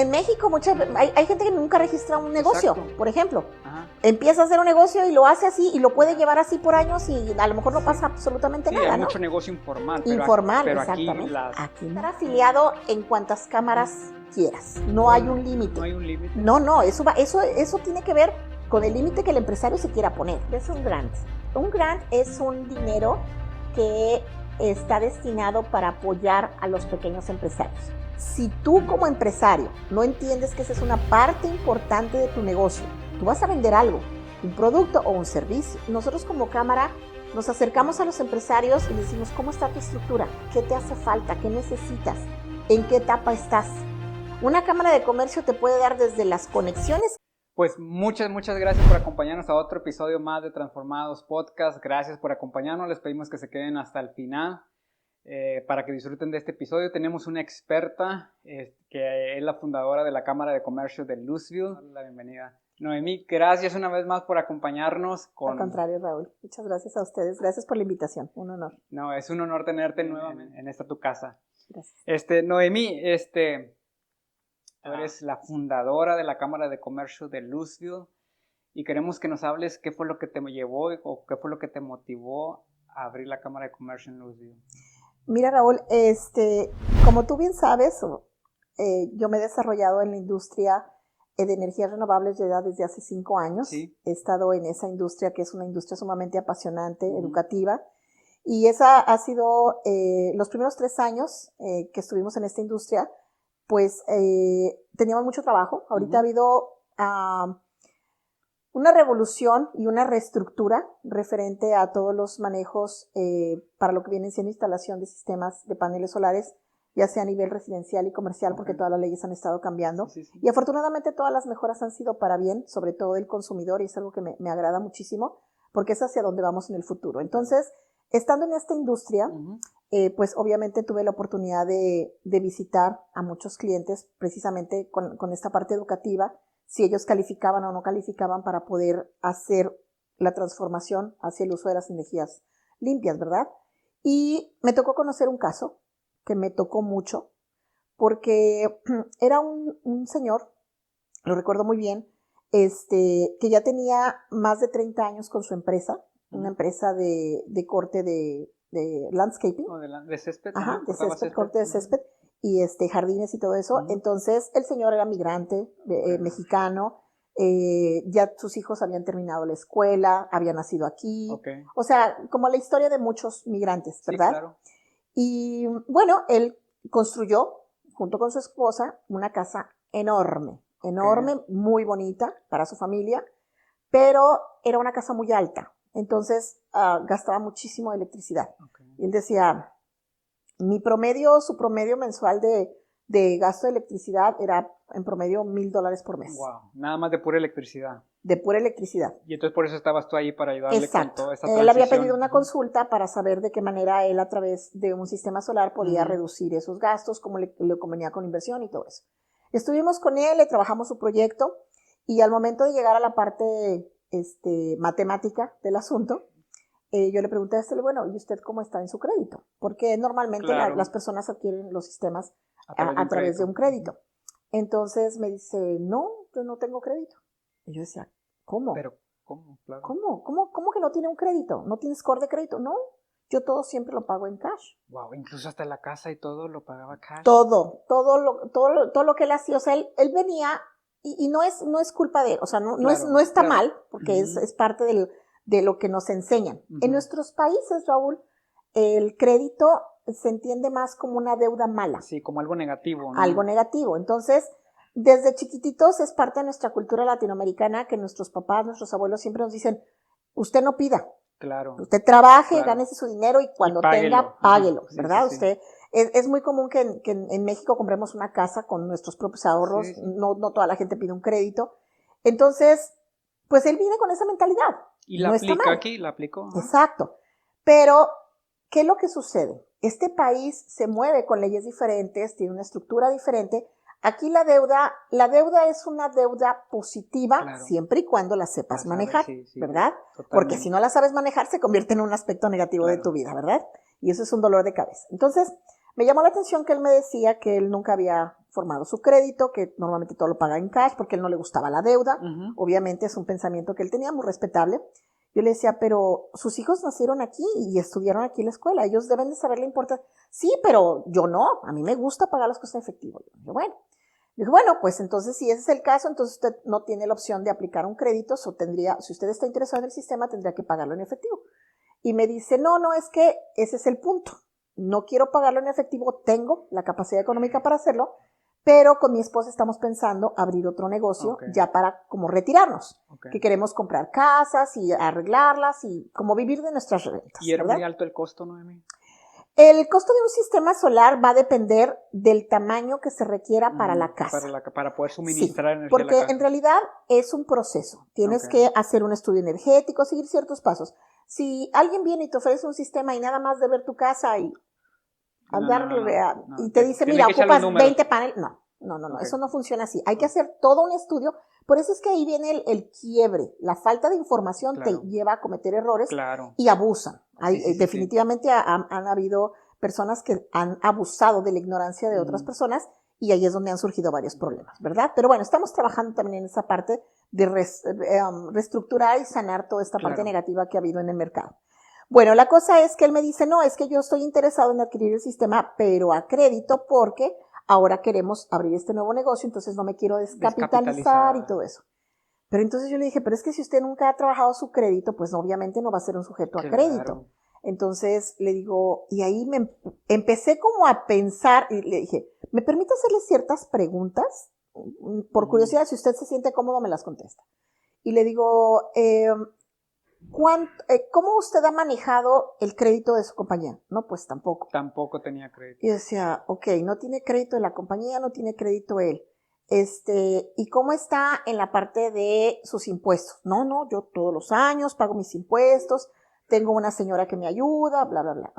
En México hay gente que nunca registra un negocio, Exacto. por ejemplo. Ajá. Empieza a hacer un negocio y lo hace así y lo puede llevar así por años y a lo mejor no pasa absolutamente Sí, nada, hay ¿no? mucho negocio informal. Informal, pero exactamente. Aquí Aquí estar afiliado en cuantas cámaras quieras. No hay un límite. no hay un límite. No, eso tiene que ver con el límite que el empresario se quiera poner. Es un grant. Un grant es un dinero que está destinado para apoyar a los pequeños empresarios. Si tú como empresario no entiendes que esa es una parte importante de tu negocio, tú vas a vender algo, un producto o un servicio. Nosotros como cámara nos acercamos a los empresarios y les decimos, ¿cómo está tu estructura? ¿Qué te hace falta? ¿Qué necesitas? ¿En qué etapa estás? Una cámara de comercio te puede dar desde las conexiones. Pues muchas gracias por acompañarnos a otro episodio más de Transformados Podcast. Gracias por acompañarnos. Les pedimos que se queden hasta el final para que disfruten de este episodio. Tenemos una experta que es la fundadora de la Cámara de Comercio de Louisville. La bienvenida. Noemí, gracias una vez más por acompañarnos. Al contrario, Raúl. Muchas gracias a ustedes. Gracias por la invitación. Un honor. No, es un honor tenerte nuevamente en esta tu casa. Gracias. Noemí, tú eres la fundadora de la Cámara de Comercio de Louisville y queremos que nos hables qué fue lo que te llevó o qué fue lo que te motivó a abrir la Cámara de Comercio en Louisville. Mira, Raúl, como tú bien sabes, yo me he desarrollado en la industria de energías renovables desde hace 5 años. Sí. He estado en esa industria que es una industria sumamente apasionante, educativa, y esa ha sido los primeros 3 años que estuvimos en esta industria, pues teníamos mucho trabajo. Ahorita ha habido una revolución y una reestructura referente a todos los manejos para lo que viene siendo instalación de sistemas de paneles solares, ya sea a nivel residencial y comercial, porque todas las leyes han estado cambiando. Sí. Y afortunadamente todas las mejoras han sido para bien, sobre todo del consumidor, y es algo que me agrada muchísimo, porque es hacia donde vamos en el futuro. Entonces, estando en esta industria, pues obviamente tuve la oportunidad de visitar a muchos clientes precisamente con esta parte educativa, si ellos calificaban o no calificaban para poder hacer la transformación hacia el uso de las energías limpias, ¿verdad? Y me tocó conocer un caso que me tocó mucho, porque era un señor, lo recuerdo muy bien, que ya tenía más de 30 años con su empresa, una empresa de corte de landscaping. De césped. Ajá, de césped, corte de césped. Y jardines y todo eso. Entonces, el señor era migrante, mexicano, ya sus hijos habían terminado la escuela, había nacido aquí. O sea, como la historia de muchos migrantes, ¿verdad? Sí, claro. Y bueno, él construyó, junto con su esposa, una casa enorme, muy bonita para su familia, pero era una casa muy alta. Entonces, gastaba muchísimo electricidad. Y él decía, su promedio mensual de gasto de electricidad era en promedio $1,000 por mes. Wow, nada más de pura electricidad. De pura electricidad. Y entonces por eso estabas tú ahí para ayudarle. Exacto. Con toda esta transición. Él había pedido una consulta para saber de qué manera él a través de un sistema solar podía reducir esos gastos, cómo le convenía con inversión y todo eso. Estuvimos con él, le trabajamos su proyecto y al momento de llegar a la parte matemática del asunto, yo le pregunté a bueno, ¿y usted cómo está en su crédito? Porque normalmente las personas adquieren los sistemas a través de un crédito. Entonces me dice, no, yo no tengo crédito. Y yo decía, ¿cómo? Pero, ¿cómo? Claro. ¿Cómo que no tiene un crédito? ¿No tiene score de crédito? No, yo todo siempre lo pago en cash. Wow, incluso hasta la casa y todo lo pagaba cash. Todo lo que él hacía, o sea, él venía y no es culpa de él, o sea, no está mal, porque es parte de lo que nos enseñan. En nuestros países, Raúl, el crédito se entiende más como una deuda mala. Sí, como algo negativo, ¿no? Algo negativo. Entonces, desde chiquititos es parte de nuestra cultura latinoamericana que nuestros papás, nuestros abuelos siempre nos dicen, usted no pida. Claro. Usted trabaje, gánese su dinero y cuando tenga, páguelo, ¿verdad? Sí. Usted, es muy común que en México compremos una casa con nuestros propios ahorros, no toda la gente pide un crédito. Entonces, pues él viene con esa mentalidad. Y la aplica aquí, la aplicó. Exacto. Pero, ¿qué es lo que sucede? Este país se mueve con leyes diferentes, tiene una estructura diferente. Aquí la deuda es una deuda positiva, siempre y cuando la sepas manejar, ¿verdad? Totalmente. Porque si no la sabes manejar, se convierte en un aspecto negativo de tu vida, ¿verdad? Y eso es un dolor de cabeza. Entonces, Me llamó la atención que él me decía que él nunca había formado su crédito, que normalmente todo lo paga en cash porque a él no le gustaba la deuda. Obviamente es un pensamiento que él tenía muy respetable. Yo le decía, pero sus hijos nacieron aquí y estudiaron aquí en la escuela, ellos deben de saber la importancia. Sí, pero yo no, a mí me gusta pagar las cosas en efectivo. Dije, bueno, pues entonces si ese es el caso, entonces usted no tiene la opción de aplicar un crédito, si usted está interesado en el sistema, tendría que pagarlo en efectivo. Y me dice, no, es que ese es el punto. No quiero pagarlo en efectivo, tengo la capacidad económica para hacerlo, pero con mi esposa estamos pensando abrir otro negocio ya para como retirarnos, que queremos comprar casas y arreglarlas y como vivir de nuestras rentas. ¿Y era muy alto el costo, Noemi? El costo de un sistema solar va a depender del tamaño que se requiera para la casa. Para poder suministrar energía porque a la casa. en realidad es un proceso. Tienes que hacer un estudio energético, seguir ciertos pasos. Si alguien viene y te ofrece un sistema y nada más de ver tu casa y y te dice, mira, ocupas 20 paneles. No, eso no funciona así. Hay que hacer todo un estudio. Por eso es que ahí viene el quiebre. La falta de información te lleva a cometer errores y abusan. Definitivamente han habido personas que han abusado de la ignorancia de otras personas y ahí es donde han surgido varios problemas, ¿verdad? Pero bueno, estamos trabajando también en esa parte de reestructurar y sanar toda esta parte negativa que ha habido en el mercado. Bueno, la cosa es que él me dice, no, es que yo estoy interesado en adquirir el sistema, pero a crédito porque ahora queremos abrir este nuevo negocio, entonces no me quiero descapitalizar y todo eso. Pero entonces yo le dije, pero es que si usted nunca ha trabajado su crédito, pues obviamente no va a ser un sujeto a crédito. Entonces le digo, y ahí me empecé como a pensar y le dije, ¿me permite hacerle ciertas preguntas? Por curiosidad, si usted se siente cómodo, me las contesta. Y le digo, ¿cómo usted ha manejado el crédito de su compañía? No, pues tampoco. Tampoco tenía crédito. Y decía, no tiene crédito de la compañía, no tiene crédito él. ¿Y cómo está en la parte de sus impuestos? No, yo todos los años pago mis impuestos, tengo una señora que me ayuda, bla, bla, bla.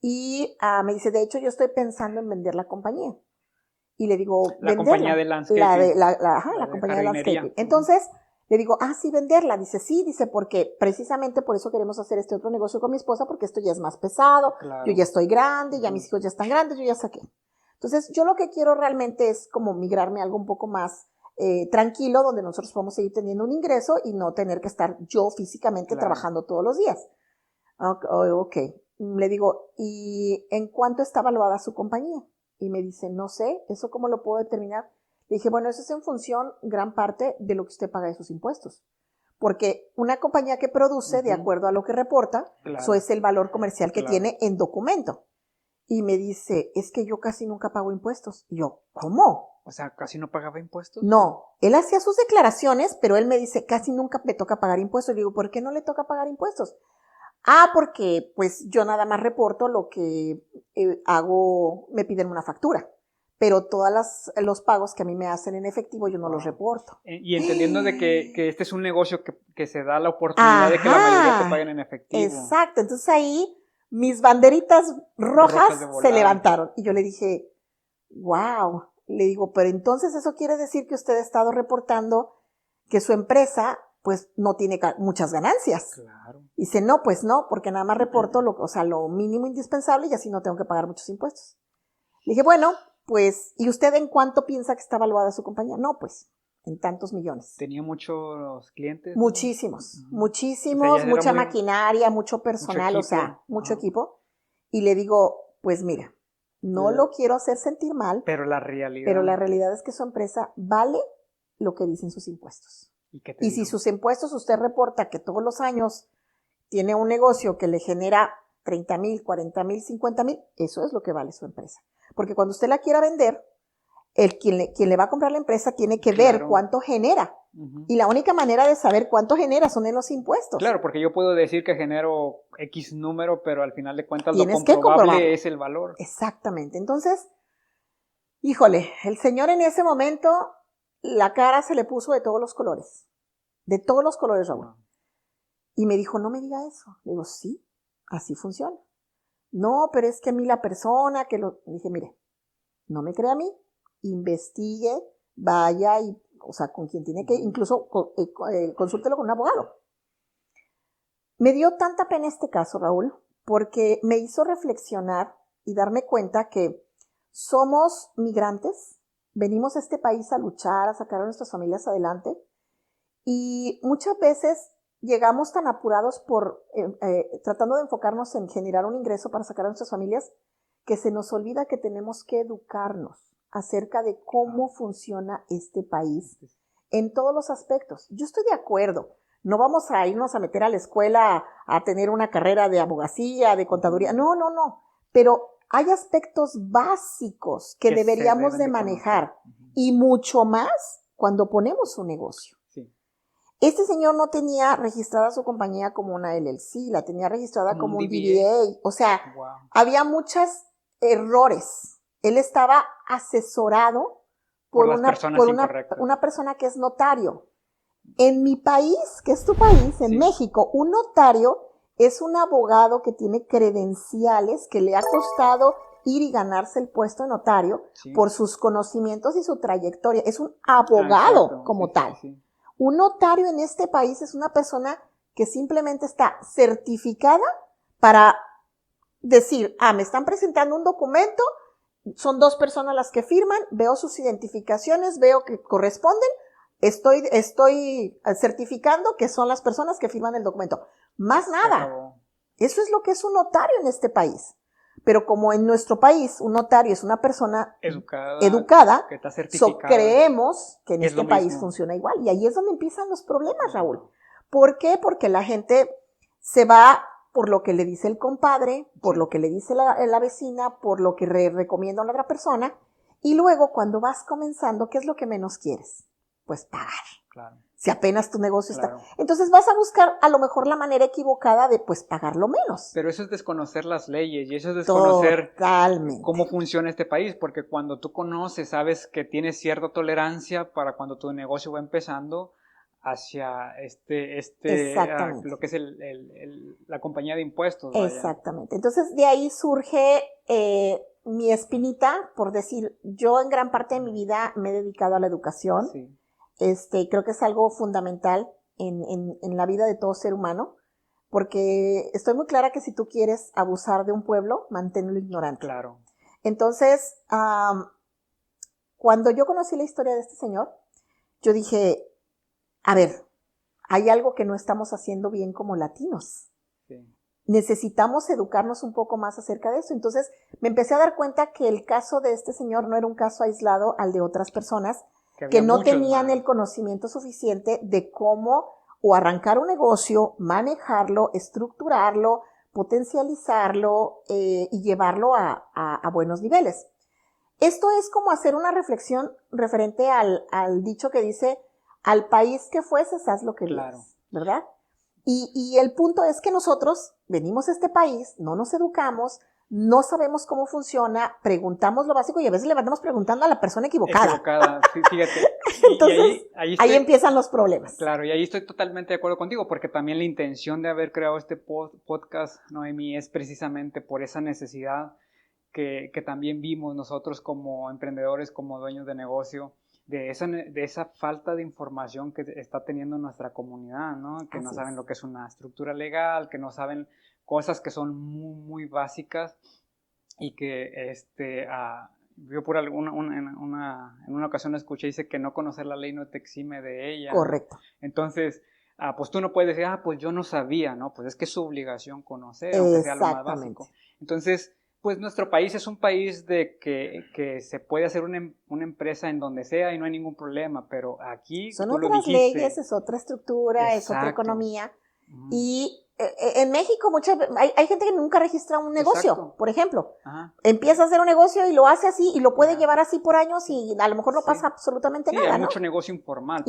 Y me dice, de hecho, yo estoy pensando en vender la compañía. Y le digo, la compañía de landscaping. La compañía de landscaping. Entonces, le digo, sí, venderla. Dice, sí, porque precisamente por eso queremos hacer este otro negocio con mi esposa, porque esto ya es más pesado, yo ya estoy grande, ya mis hijos ya están grandes, yo ya saqué. Entonces, yo lo que quiero realmente es como migrarme a algo un poco más tranquilo, donde nosotros podamos seguir teniendo un ingreso y no tener que estar yo físicamente trabajando todos los días. Le digo, ¿y en cuánto está evaluada su compañía? Y me dice, no sé, ¿eso cómo lo puedo determinar? Le dije, bueno, eso es en función, gran parte, de lo que usted paga de sus impuestos. Porque una compañía que produce, de acuerdo a lo que reporta, eso es el valor comercial que tiene en documento. Y me dice, es que yo casi nunca pago impuestos. Y yo, ¿cómo? O sea, ¿casi no pagaba impuestos? No, él hacía sus declaraciones, pero él me dice, casi nunca me toca pagar impuestos. Le digo, ¿por qué no le toca pagar impuestos? Porque pues yo nada más reporto lo que hago, me piden una factura. Pero todos los pagos que a mí me hacen en efectivo yo no los reporto. Y entendiendo de que este es un negocio que se da la oportunidad de que la mayoría te paguen en efectivo. Exacto, entonces ahí mis banderitas rojas se levantaron. Y yo le dije, wow, le digo, pero entonces eso quiere decir que usted ha estado reportando que su empresa pues no tiene muchas ganancias. Claro. Y dice, no, pues no, porque nada más reporto lo mínimo indispensable y así no tengo que pagar muchos impuestos. Le dije, bueno, pues, ¿y usted en cuánto piensa que está evaluada su compañía? No, pues, en tantos millones. ¿Tenía muchos clientes? Muchísimos, muchísimos, mucha maquinaria, mucho personal, mucho equipo. Y le digo, pues mira, no lo quiero hacer sentir mal. Pero la realidad es que su empresa vale lo que dicen sus impuestos. Y si sus impuestos usted reporta que todos los años tiene un negocio que le genera 30,000, 40,000, 50,000, eso es lo que vale su empresa. Porque cuando usted la quiera vender, quien le va a comprar la empresa tiene que ver cuánto genera. Y la única manera de saber cuánto genera son en los impuestos. Claro, porque yo puedo decir que genero X número, pero al final de cuentas lo comprobable es el valor. Exactamente. Entonces, híjole, el señor en ese momento, la cara se le puso de todos los colores. De todos los colores, Raúl. Y me dijo, no me diga eso. Le digo, sí, así funciona. No, pero es que a mí la persona que lo... Dije, mire, no me crea a mí, investigue, vaya y, con quien tiene que, incluso consúltelo con un abogado. Me dio tanta pena este caso, Raúl, porque me hizo reflexionar y darme cuenta que somos migrantes, venimos a este país a luchar, a sacar a nuestras familias adelante, y muchas veces llegamos tan apurados por tratando de enfocarnos en generar un ingreso para sacar a nuestras familias, que se nos olvida que tenemos que educarnos acerca de cómo funciona este país en todos los aspectos. Yo estoy de acuerdo. No vamos a irnos a meter a la escuela a tener una carrera de abogacía, de contaduría. No. Pero hay aspectos básicos que deberíamos de manejar. Y mucho más cuando ponemos un negocio. Sí. Este señor no tenía registrada su compañía como una LLC, la tenía registrada como un DBA. O sea, había muchos errores. Él estaba asesorado por una persona que es notario. En mi país, que es tu país, en México, un notario es un abogado que tiene credenciales, que le ha costado ir y ganarse el puesto de notario por sus conocimientos y su trayectoria. Es un abogado como tal. Un notario en este país es una persona que simplemente está certificada para decir, me están presentando un documento, son 2 personas las que firman, veo sus identificaciones, veo que corresponden, estoy certificando que son las personas que firman el documento. Más nada. Eso es lo que es un notario en este país. Pero como en nuestro país un notario es una persona educada, que está certificada, creemos que en este país funciona igual. Y ahí es donde empiezan los problemas, Raúl. ¿Por qué? Porque la gente se va por lo que le dice el compadre, por lo que le dice la vecina, por lo que recomienda a la otra persona. Y luego cuando vas comenzando, ¿qué es lo que menos quieres? Pues pagar. Claro. Si apenas tu negocio está. Entonces vas a buscar a lo mejor la manera equivocada de pues pagarlo menos. Pero eso es desconocer las leyes y eso es desconocer cómo funciona este país, porque cuando tú conoces, sabes que tienes cierta tolerancia para cuando tu negocio va empezando hacia lo que es la compañía de impuestos. Vaya. Exactamente. Entonces de ahí surge mi espinita, por decir, yo en gran parte de mi vida me he dedicado a la educación. Sí. Creo que es algo fundamental en la vida de todo ser humano, porque estoy muy clara que si tú quieres abusar de un pueblo, manténlo ignorante. Claro. Entonces, cuando yo conocí la historia de este señor, yo dije, a ver, hay algo que no estamos haciendo bien como latinos. Sí. Necesitamos educarnos un poco más acerca de eso. Entonces, me empecé a dar cuenta que el caso de este señor no era un caso aislado al de otras personas que no tenían el conocimiento suficiente de cómo o arrancar un negocio, manejarlo, estructurarlo, potencializarlo y llevarlo a buenos niveles. Esto es como hacer una reflexión referente al dicho que dice, al país que fueses, haz lo que vieres, ¿verdad? Y el punto es que nosotros venimos a este país, no nos educamos, no sabemos cómo funciona, preguntamos lo básico y a veces le andamos preguntando a la persona equivocada. Sí, fíjate. Entonces, ahí empiezan los problemas. Claro, y ahí estoy totalmente de acuerdo contigo, porque también la intención de haber creado este podcast, Noemi, es precisamente por esa necesidad que también vimos nosotros como emprendedores, como dueños de negocio, de esa falta de información que está teniendo nuestra comunidad, ¿no? Que no saben lo que es una estructura legal, que no saben cosas que son muy, muy básicas y que yo por en una ocasión escuché, dice que no conocer la ley no te exime de ella. Correcto. Entonces, pues tú no puedes decir, pues yo no sabía, ¿no? Pues es que es su obligación conocer, aunque sea lo más básico. Entonces, pues nuestro país es un país de que se puede hacer una empresa en donde sea y no hay ningún problema, pero aquí son otras leyes, es otra estructura, es otra economía. Y en México hay gente que nunca registra un negocio, por ejemplo. Empieza a hacer un negocio y lo hace así y lo puede llevar así por años y a lo mejor no pasa absolutamente nada, hay ¿no? mucho negocio informal.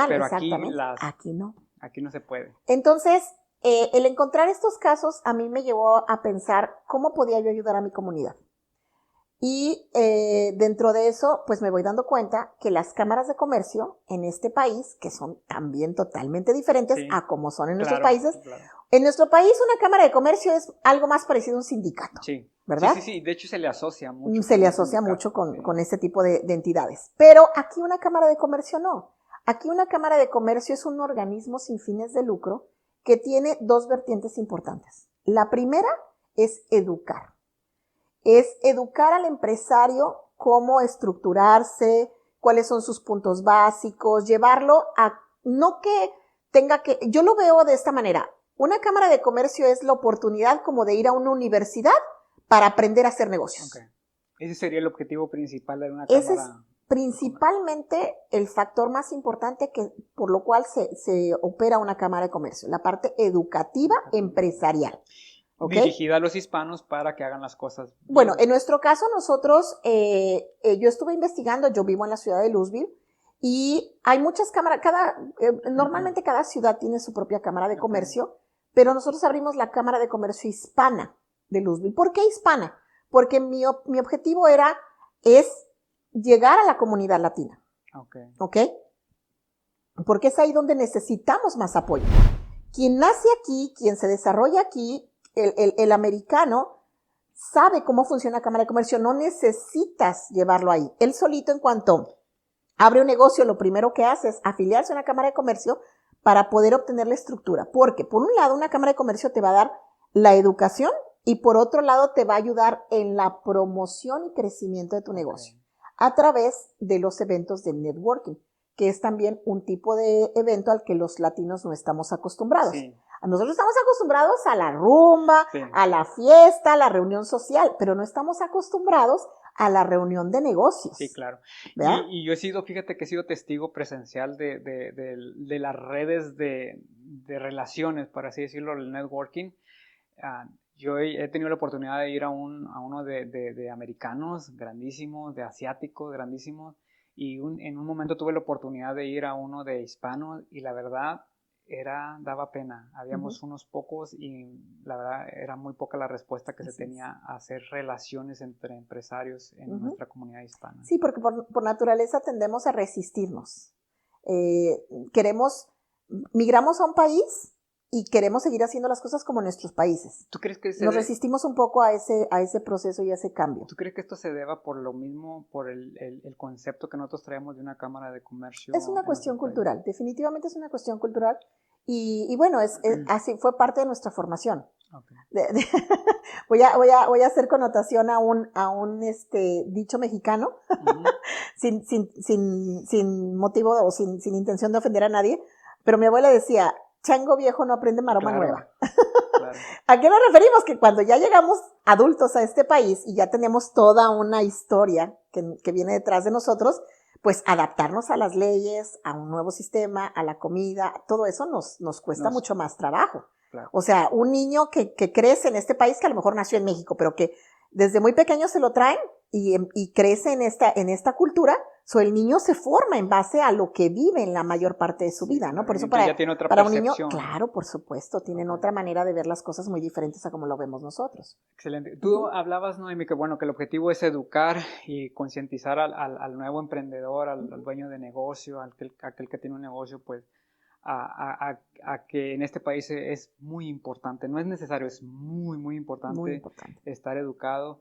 Pero exactamente. Aquí no. Aquí no se puede. Entonces, el encontrar estos casos a mí me llevó a pensar cómo podía yo ayudar a mi comunidad. Y dentro de eso, pues me voy dando cuenta que las cámaras de comercio en este país, que son también totalmente diferentes a como son en nuestros países, en nuestro país una cámara de comercio es algo más parecido a un sindicato, ¿verdad? Sí, de hecho se le asocia mucho. Se le asocia mucho con este tipo de entidades. Pero aquí una cámara de comercio no. Aquí una cámara de comercio es un organismo sin fines de lucro que tiene 2 vertientes importantes. La primera es educar. es educar al empresario cómo estructurarse, cuáles son sus puntos básicos, llevarlo a, no que tenga que, yo lo veo de esta manera, una cámara de comercio es la oportunidad como de ir a una universidad para aprender a hacer negocios. Okay. Ese sería el objetivo principal de una Ese cámara. es principalmente el factor más importante por lo cual se opera una cámara de comercio, la parte educativa empresarial. ¿Okay? Dirigida a los hispanos para que hagan las cosas bien. Bueno, en nuestro caso nosotros, yo estuve investigando, yo vivo en la ciudad de Louisville y hay muchas cámaras, normalmente cada ciudad tiene su propia cámara de comercio, pero nosotros abrimos la cámara de comercio hispana de Louisville. ¿Por qué hispana? Porque mi objetivo es llegar a la comunidad latina. ¿Ok? Porque es ahí donde necesitamos más apoyo. Quien nace aquí, quien se desarrolla aquí, el americano sabe cómo funciona la Cámara de Comercio, no necesitas llevarlo ahí. Él solito, en cuanto abre un negocio, lo primero que hace es afiliarse a una Cámara de Comercio para poder obtener la estructura. Porque, por un lado, una Cámara de Comercio te va a dar la educación y, por otro lado, te va a ayudar en la promoción y crecimiento de tu negocio a través de los eventos de networking, que es también un tipo de evento al que los latinos no estamos acostumbrados. Sí. Nosotros estamos acostumbrados a la rumba, sí, a la fiesta, a la reunión social, pero no estamos acostumbrados a la reunión de negocios. Sí, claro. Y yo he sido, fíjate que he sido testigo presencial de las redes de relaciones, por así decirlo, el networking. Yo he tenido la oportunidad de ir a uno de americanos grandísimos, de asiáticos grandísimos, y en un momento tuve la oportunidad de ir a uno de hispanos y la verdad daba pena. Habíamos unos pocos y la verdad era muy poca la respuesta que se tenía a hacer relaciones entre empresarios en nuestra comunidad hispana. Sí, porque por naturaleza tendemos a resistirnos. Migramos a un país y queremos seguir haciendo las cosas como en nuestros países. ¿Tú crees que nos resistimos un poco a ese proceso y a ese cambio? ¿Tú crees que esto se deba por lo mismo, por el concepto que nosotros traemos de una cámara de comercio? Es una cuestión cultural, definitivamente es una cuestión cultural y bueno, así fue parte de nuestra formación. Okay. Voy a hacer connotación a un dicho mexicano, sin motivo o sin intención de ofender a nadie, pero mi abuela decía, chango viejo no aprende maroma nueva. Claro. ¿A qué nos referimos? Que cuando ya llegamos adultos a este país y ya tenemos toda una historia que viene detrás de nosotros, pues adaptarnos a las leyes, a un nuevo sistema, a la comida, todo eso nos cuesta mucho más trabajo. Claro. O sea, un niño que crece en este país, que a lo mejor nació en México, pero que desde muy pequeño se lo traen y crece en esta cultura, el niño se forma en base a lo que vive en la mayor parte de su vida, ¿no? Por eso ya tiene otra para un niño, claro, por supuesto, tienen otra manera de ver las cosas muy diferentes a como lo vemos nosotros. Excelente. Tú hablabas, Noemi, que el objetivo es educar y concientizar al nuevo emprendedor, al dueño de negocio, aquel que tiene un negocio, pues, a que en este país es muy importante. No es necesario, es muy, muy importante estar educado.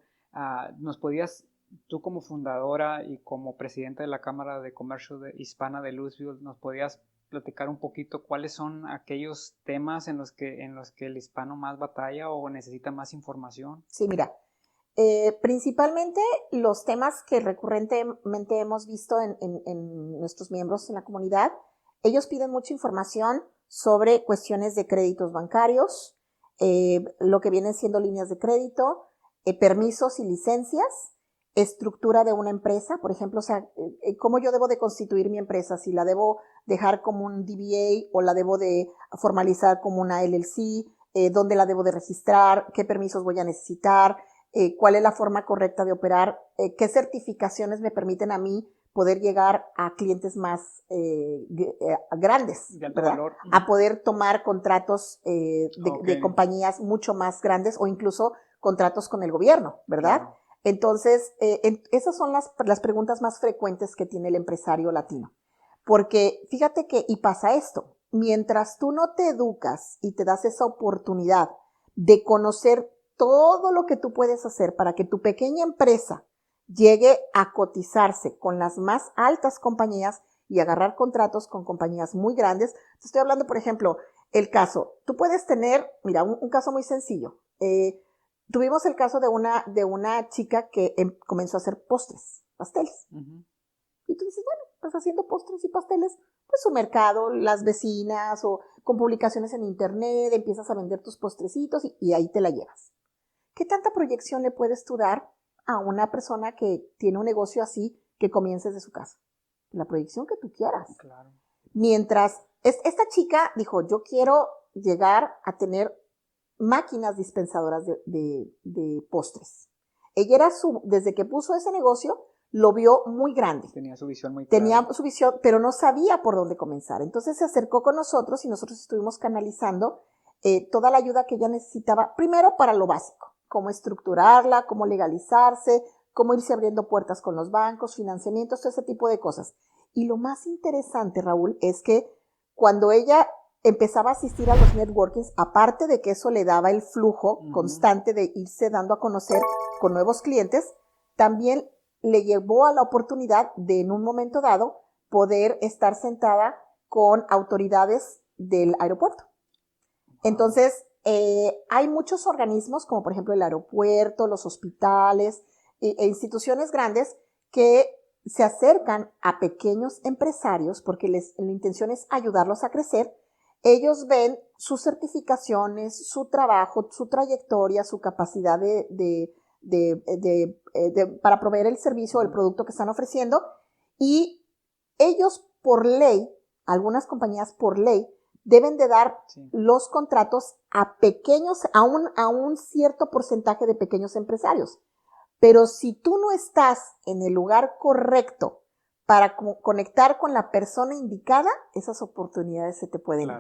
¿Nos podías, tú como fundadora y como presidenta de la Cámara de Comercio Hispana de Louisville, nos podías platicar un poquito cuáles son aquellos temas en los que el hispano más batalla o necesita más información? Sí, mira, principalmente los temas que recurrentemente hemos visto en nuestros miembros en la comunidad, ellos piden mucha información sobre cuestiones de créditos bancarios, lo que vienen siendo líneas de crédito, permisos y licencias, estructura de una empresa, por ejemplo, o sea, cómo yo debo de constituir mi empresa, si la debo dejar como un DBA o la debo de formalizar como una LLC, dónde la debo de registrar, qué permisos voy a necesitar, cuál es la forma correcta de operar, qué certificaciones me permiten a mí poder llegar a clientes más grandes, de alto valor, a poder tomar contratos de compañías mucho más grandes o incluso contratos con el gobierno, ¿verdad? Claro. Entonces, esas son las preguntas más frecuentes que tiene el empresario latino. Porque fíjate y pasa esto, mientras tú no te educas y te das esa oportunidad de conocer todo lo que tú puedes hacer para que tu pequeña empresa llegue a cotizarse con las más altas compañías y agarrar contratos con compañías muy grandes. Te estoy hablando, por ejemplo, el caso, tú puedes tener, mira, un caso muy sencillo. Tuvimos el caso de una chica que comenzó a hacer pasteles. Ujú. Y tú dices, bueno, estás haciendo postres y pasteles, pues su mercado, las vecinas o con publicaciones en internet, empiezas a vender tus postrecitos y ahí te la llevas. ¿Qué tanta proyección le puedes tú dar a una persona que tiene un negocio así que comiences de su casa? La proyección que tú quieras. Claro. Mientras esta chica dijo, yo quiero llegar a tener máquinas dispensadoras de postres. Ella era desde que puso ese negocio, lo vio muy grande. Tenía su visión muy Tenía clara. su visión, pero no sabía por dónde comenzar. Entonces se acercó con nosotros y nosotros estuvimos canalizando toda la ayuda que ella necesitaba, primero para lo básico, cómo estructurarla, cómo legalizarse, cómo irse abriendo puertas con los bancos, financiamientos, todo ese tipo de cosas. Y lo más interesante, Raúl, es que cuando ella empezaba a asistir a los networkings, aparte de que eso le daba el flujo constante de irse dando a conocer con nuevos clientes, también le llevó a la oportunidad de, en un momento dado, poder estar sentada con autoridades del aeropuerto. Entonces, hay muchos organismos, como por ejemplo el aeropuerto, los hospitales e instituciones grandes que se acercan a pequeños empresarios porque la intención es ayudarlos a crecer. Ellos ven sus certificaciones, su trabajo, su trayectoria, su capacidad para proveer el servicio o el producto que están ofreciendo, y ellos por ley, algunas compañías por ley, deben de dar los contratos a pequeños, a un cierto porcentaje de pequeños empresarios. Pero si tú no estás en el lugar correcto para conectar con la persona indicada, esas oportunidades se te pueden ir.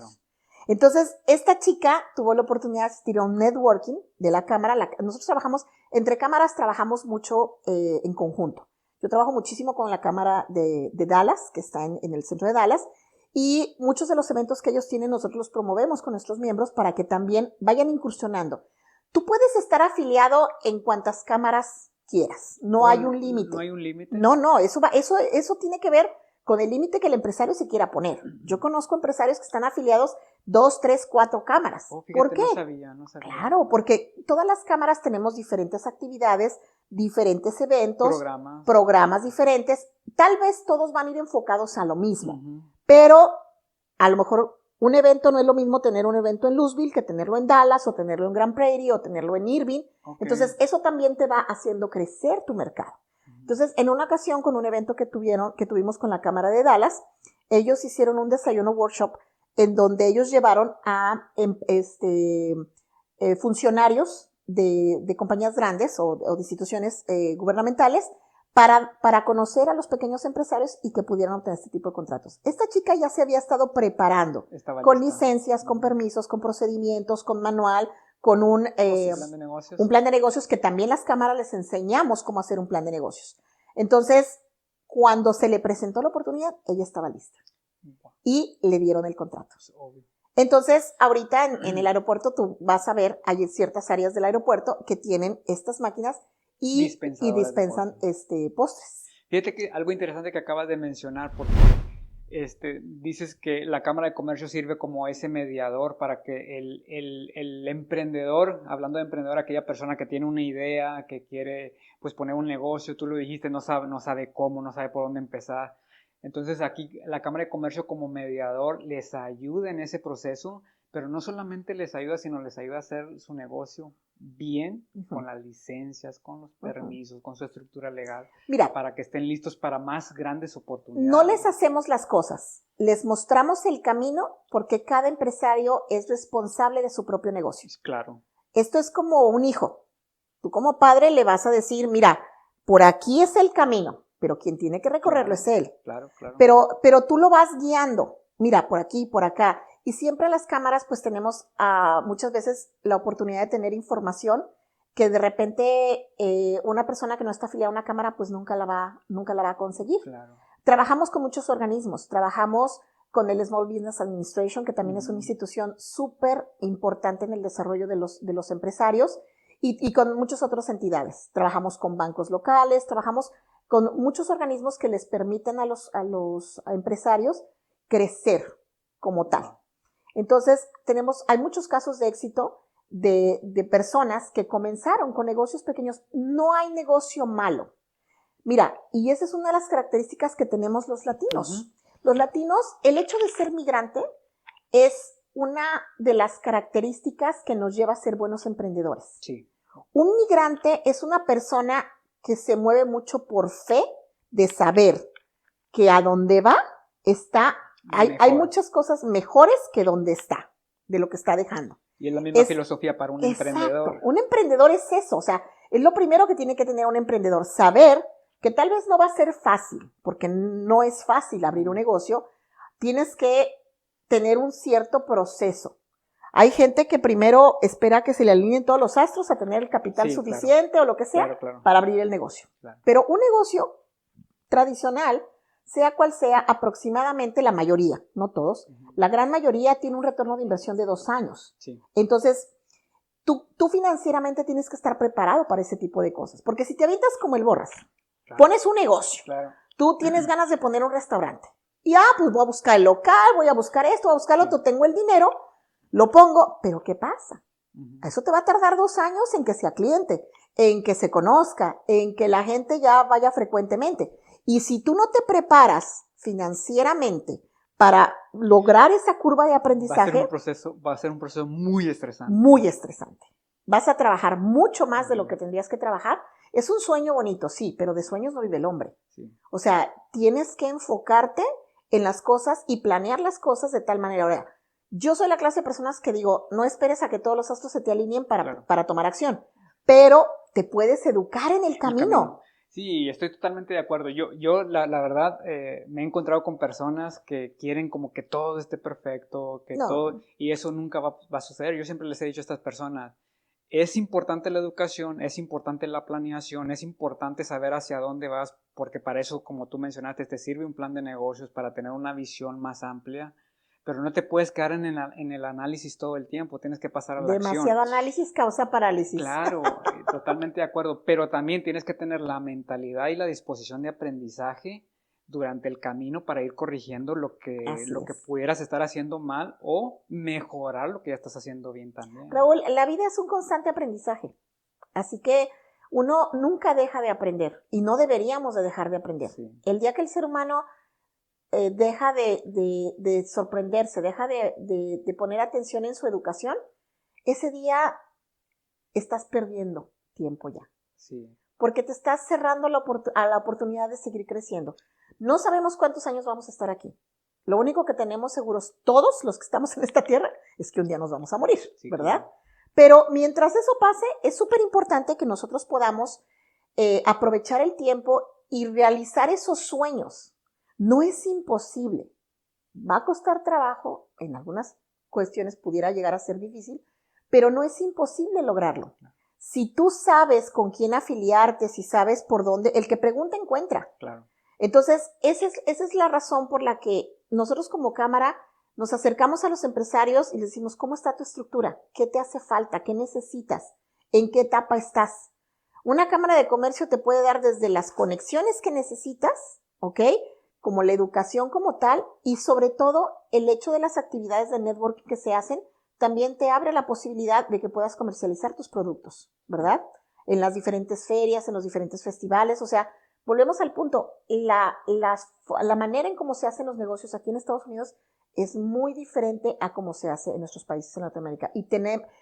Entonces, esta chica tuvo la oportunidad de asistir a un networking de la Cámara. Nosotros trabajamos, entre cámaras trabajamos mucho en conjunto. Yo trabajo muchísimo con la Cámara de Dallas, que está en el centro de Dallas, y muchos de los eventos que ellos tienen nosotros los promovemos con nuestros miembros para que también vayan incursionando. Tú puedes estar afiliado en cuantas cámaras quieras. No hay un límite. No hay un límite. No, eso tiene que ver con el límite que el empresario se quiera poner. Yo conozco empresarios que están afiliados 2, 3, 4 cámaras. Fíjate, ¿por qué? No sabía. Claro, porque todas las cámaras tenemos diferentes actividades, diferentes eventos, programas diferentes. Tal vez todos van a ir enfocados a lo mismo, pero a lo mejor un evento no es lo mismo tener un evento en Louisville que tenerlo en Dallas o tenerlo en Grand Prairie o tenerlo en Irving. Entonces, eso también te va haciendo crecer tu mercado. Entonces, en una ocasión con un evento que tuvimos con la Cámara de Dallas, ellos hicieron un desayuno workshop en donde ellos llevaron a funcionarios de compañías grandes o de instituciones gubernamentales para conocer a los pequeños empresarios y que pudieran obtener este tipo de contratos. Esta chica ya se había estado preparando con licencias, con permisos, con procedimientos, con manual, con un plan de negocios que también las cámaras les enseñamos cómo hacer un plan de negocios. Entonces, cuando se le presentó la oportunidad, ella estaba lista y le dieron el contrato. Entonces, ahorita en el aeropuerto tú vas a ver, hay ciertas áreas del aeropuerto que tienen estas máquinas y dispensan postres. Fíjate que algo interesante que acabas de mencionar, porque dices que la Cámara de Comercio sirve como ese mediador para que el emprendedor, hablando de emprendedor, aquella persona que tiene una idea, que quiere pues poner un negocio, tú lo dijiste, no sabe cómo, no sabe por dónde empezar. Entonces aquí la Cámara de Comercio como mediador les ayuda en ese proceso, pero no solamente les ayuda, sino les ayuda a hacer su negocio bien, con las licencias, con los permisos, con su estructura legal, para que estén listos para más grandes oportunidades. No les hacemos las cosas, les mostramos el camino porque cada empresario es responsable de su propio negocio. Claro. Esto es como un hijo. Tú como padre le vas a decir, mira, por aquí es el camino, pero quien tiene que recorrerlo es él. Claro. Pero tú lo vas guiando, mira, por aquí, por acá. Y siempre en las cámaras pues tenemos muchas veces la oportunidad de tener información que de repente una persona que no está afiliada a una cámara pues nunca la va a conseguir. Claro. Trabajamos con muchos organismos, trabajamos con el Small Business Administration, que también es una institución súper importante en el desarrollo de los empresarios, y con muchas otras entidades. Trabajamos con bancos locales, trabajamos con muchos organismos que les permiten a los empresarios crecer como tal. Entonces, hay muchos casos de éxito de personas que comenzaron con negocios pequeños. No hay negocio malo. Mira, y esa es una de las características que tenemos los latinos. Ujú. Los latinos, el hecho de ser migrante es una de las características que nos lleva a ser buenos emprendedores. Sí. Un migrante es una persona que se mueve mucho por fe de saber que a donde va hay muchas cosas mejores que donde está, de lo que está dejando. Y es la misma filosofía para un Exacto. emprendedor. Un emprendedor es eso, o sea, es lo primero que tiene que tener un emprendedor, saber que tal vez no va a ser fácil, porque no es fácil abrir un negocio, tienes que tener un cierto proceso. Hay gente que primero espera que se le alineen todos los astros a tener el capital suficiente o lo que sea para abrir el negocio. Claro. Pero un negocio tradicional, sea cual sea, aproximadamente la mayoría, no todos, la gran mayoría tiene un retorno de inversión de 2 años. Sí. Entonces, tú financieramente tienes que estar preparado para ese tipo de cosas. Porque si te avientas como el Borras, pones un negocio, tú tienes ganas de poner un restaurante. Y pues voy a buscar el local, voy a buscar esto, voy a buscar lo otro, tengo el dinero, lo pongo, pero ¿qué pasa? Eso te va a tardar 2 años en que sea cliente, en que se conozca, en que la gente ya vaya frecuentemente. Y si tú no te preparas financieramente para lograr esa curva de aprendizaje, va a ser un proceso muy estresante. Muy estresante. Vas a trabajar mucho más de lo que tendrías que trabajar. Es un sueño bonito, sí, pero de sueños no vive el hombre. Sí. O sea, tienes que enfocarte en las cosas y planear las cosas de tal manera. Ahora, yo soy la clase de personas que digo, no esperes a que todos los astros se te alineen para tomar acción, pero te puedes educar en el camino. Sí, estoy totalmente de acuerdo. Yo la verdad, me he encontrado con personas que quieren como que todo esté perfecto, que todo, y eso nunca va a suceder. Yo siempre les he dicho a estas personas, es importante la educación, es importante la planeación, es importante saber hacia dónde vas, porque para eso, como tú mencionaste, te sirve un plan de negocios para tener una visión más amplia, pero no te puedes quedar en el análisis todo el tiempo, tienes que pasar a la acción. Demasiado análisis causa parálisis. Claro, totalmente de acuerdo, pero también tienes que tener la mentalidad y la disposición de aprendizaje durante el camino para ir corrigiendo lo que pudieras estar haciendo mal o mejorar lo que ya estás haciendo bien también. Raúl, la vida es un constante aprendizaje, así que uno nunca deja de aprender y no deberíamos de dejar de aprender. Sí. El día que el ser humano deja de sorprenderse, deja de poner atención en su educación, ese día estás perdiendo tiempo ya. Sí. Porque te estás cerrando a la oportunidad de seguir creciendo. No sabemos cuántos años vamos a estar aquí. Lo único que tenemos seguros todos los que estamos en esta tierra es que un día nos vamos a morir, sí, ¿verdad? Claro. Pero mientras eso pase, es súper importante que nosotros podamos aprovechar el tiempo y realizar esos sueños. No es imposible. Va a costar trabajo, en algunas cuestiones pudiera llegar a ser difícil, pero no es imposible lograrlo. Si tú sabes con quién afiliarte, si sabes por dónde, el que pregunta encuentra. Claro. Entonces, esa es la razón por la que nosotros como cámara nos acercamos a los empresarios y les decimos, ¿cómo está tu estructura? ¿Qué te hace falta? ¿Qué necesitas? ¿En qué etapa estás? Una cámara de comercio te puede dar desde las conexiones que necesitas, ¿ok?, como la educación como tal, y sobre todo el hecho de las actividades de networking que se hacen, también te abre la posibilidad de que puedas comercializar tus productos, ¿verdad? En las diferentes ferias, en los diferentes festivales, o sea, volvemos al punto, la manera en cómo se hacen los negocios aquí en Estados Unidos es muy diferente a cómo se hace en nuestros países en Latinoamérica. Y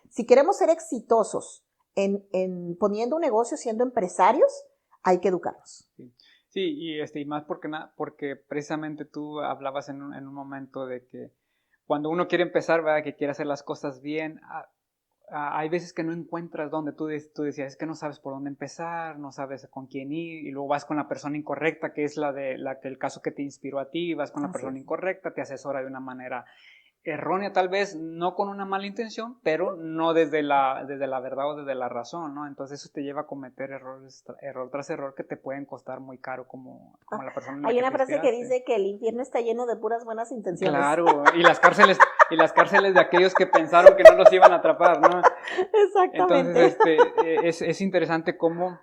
si queremos ser exitosos en poniendo un negocio, siendo empresarios, hay que educarnos. Sí, y más porque precisamente tú hablabas en un momento de que cuando uno quiere empezar, ¿verdad?, que quiere hacer las cosas bien, hay veces que no encuentras dónde. Tú decías, es que no sabes por dónde empezar, no sabes con quién ir, y luego vas con la persona incorrecta, que es el caso que te inspiró a ti, vas con la persona incorrecta, te asesora de una manera errónea, tal vez no con una mala intención, pero no desde la verdad o desde la razón, ¿no? Entonces eso te lleva a cometer error tras error que te pueden costar muy caro como la persona en la Hay que una te frase que inspiraste. dice que el infierno está lleno de puras buenas intenciones. Claro, y las cárceles de aquellos que pensaron que no los iban a atrapar, ¿no? Exactamente. Entonces, es interesante cómo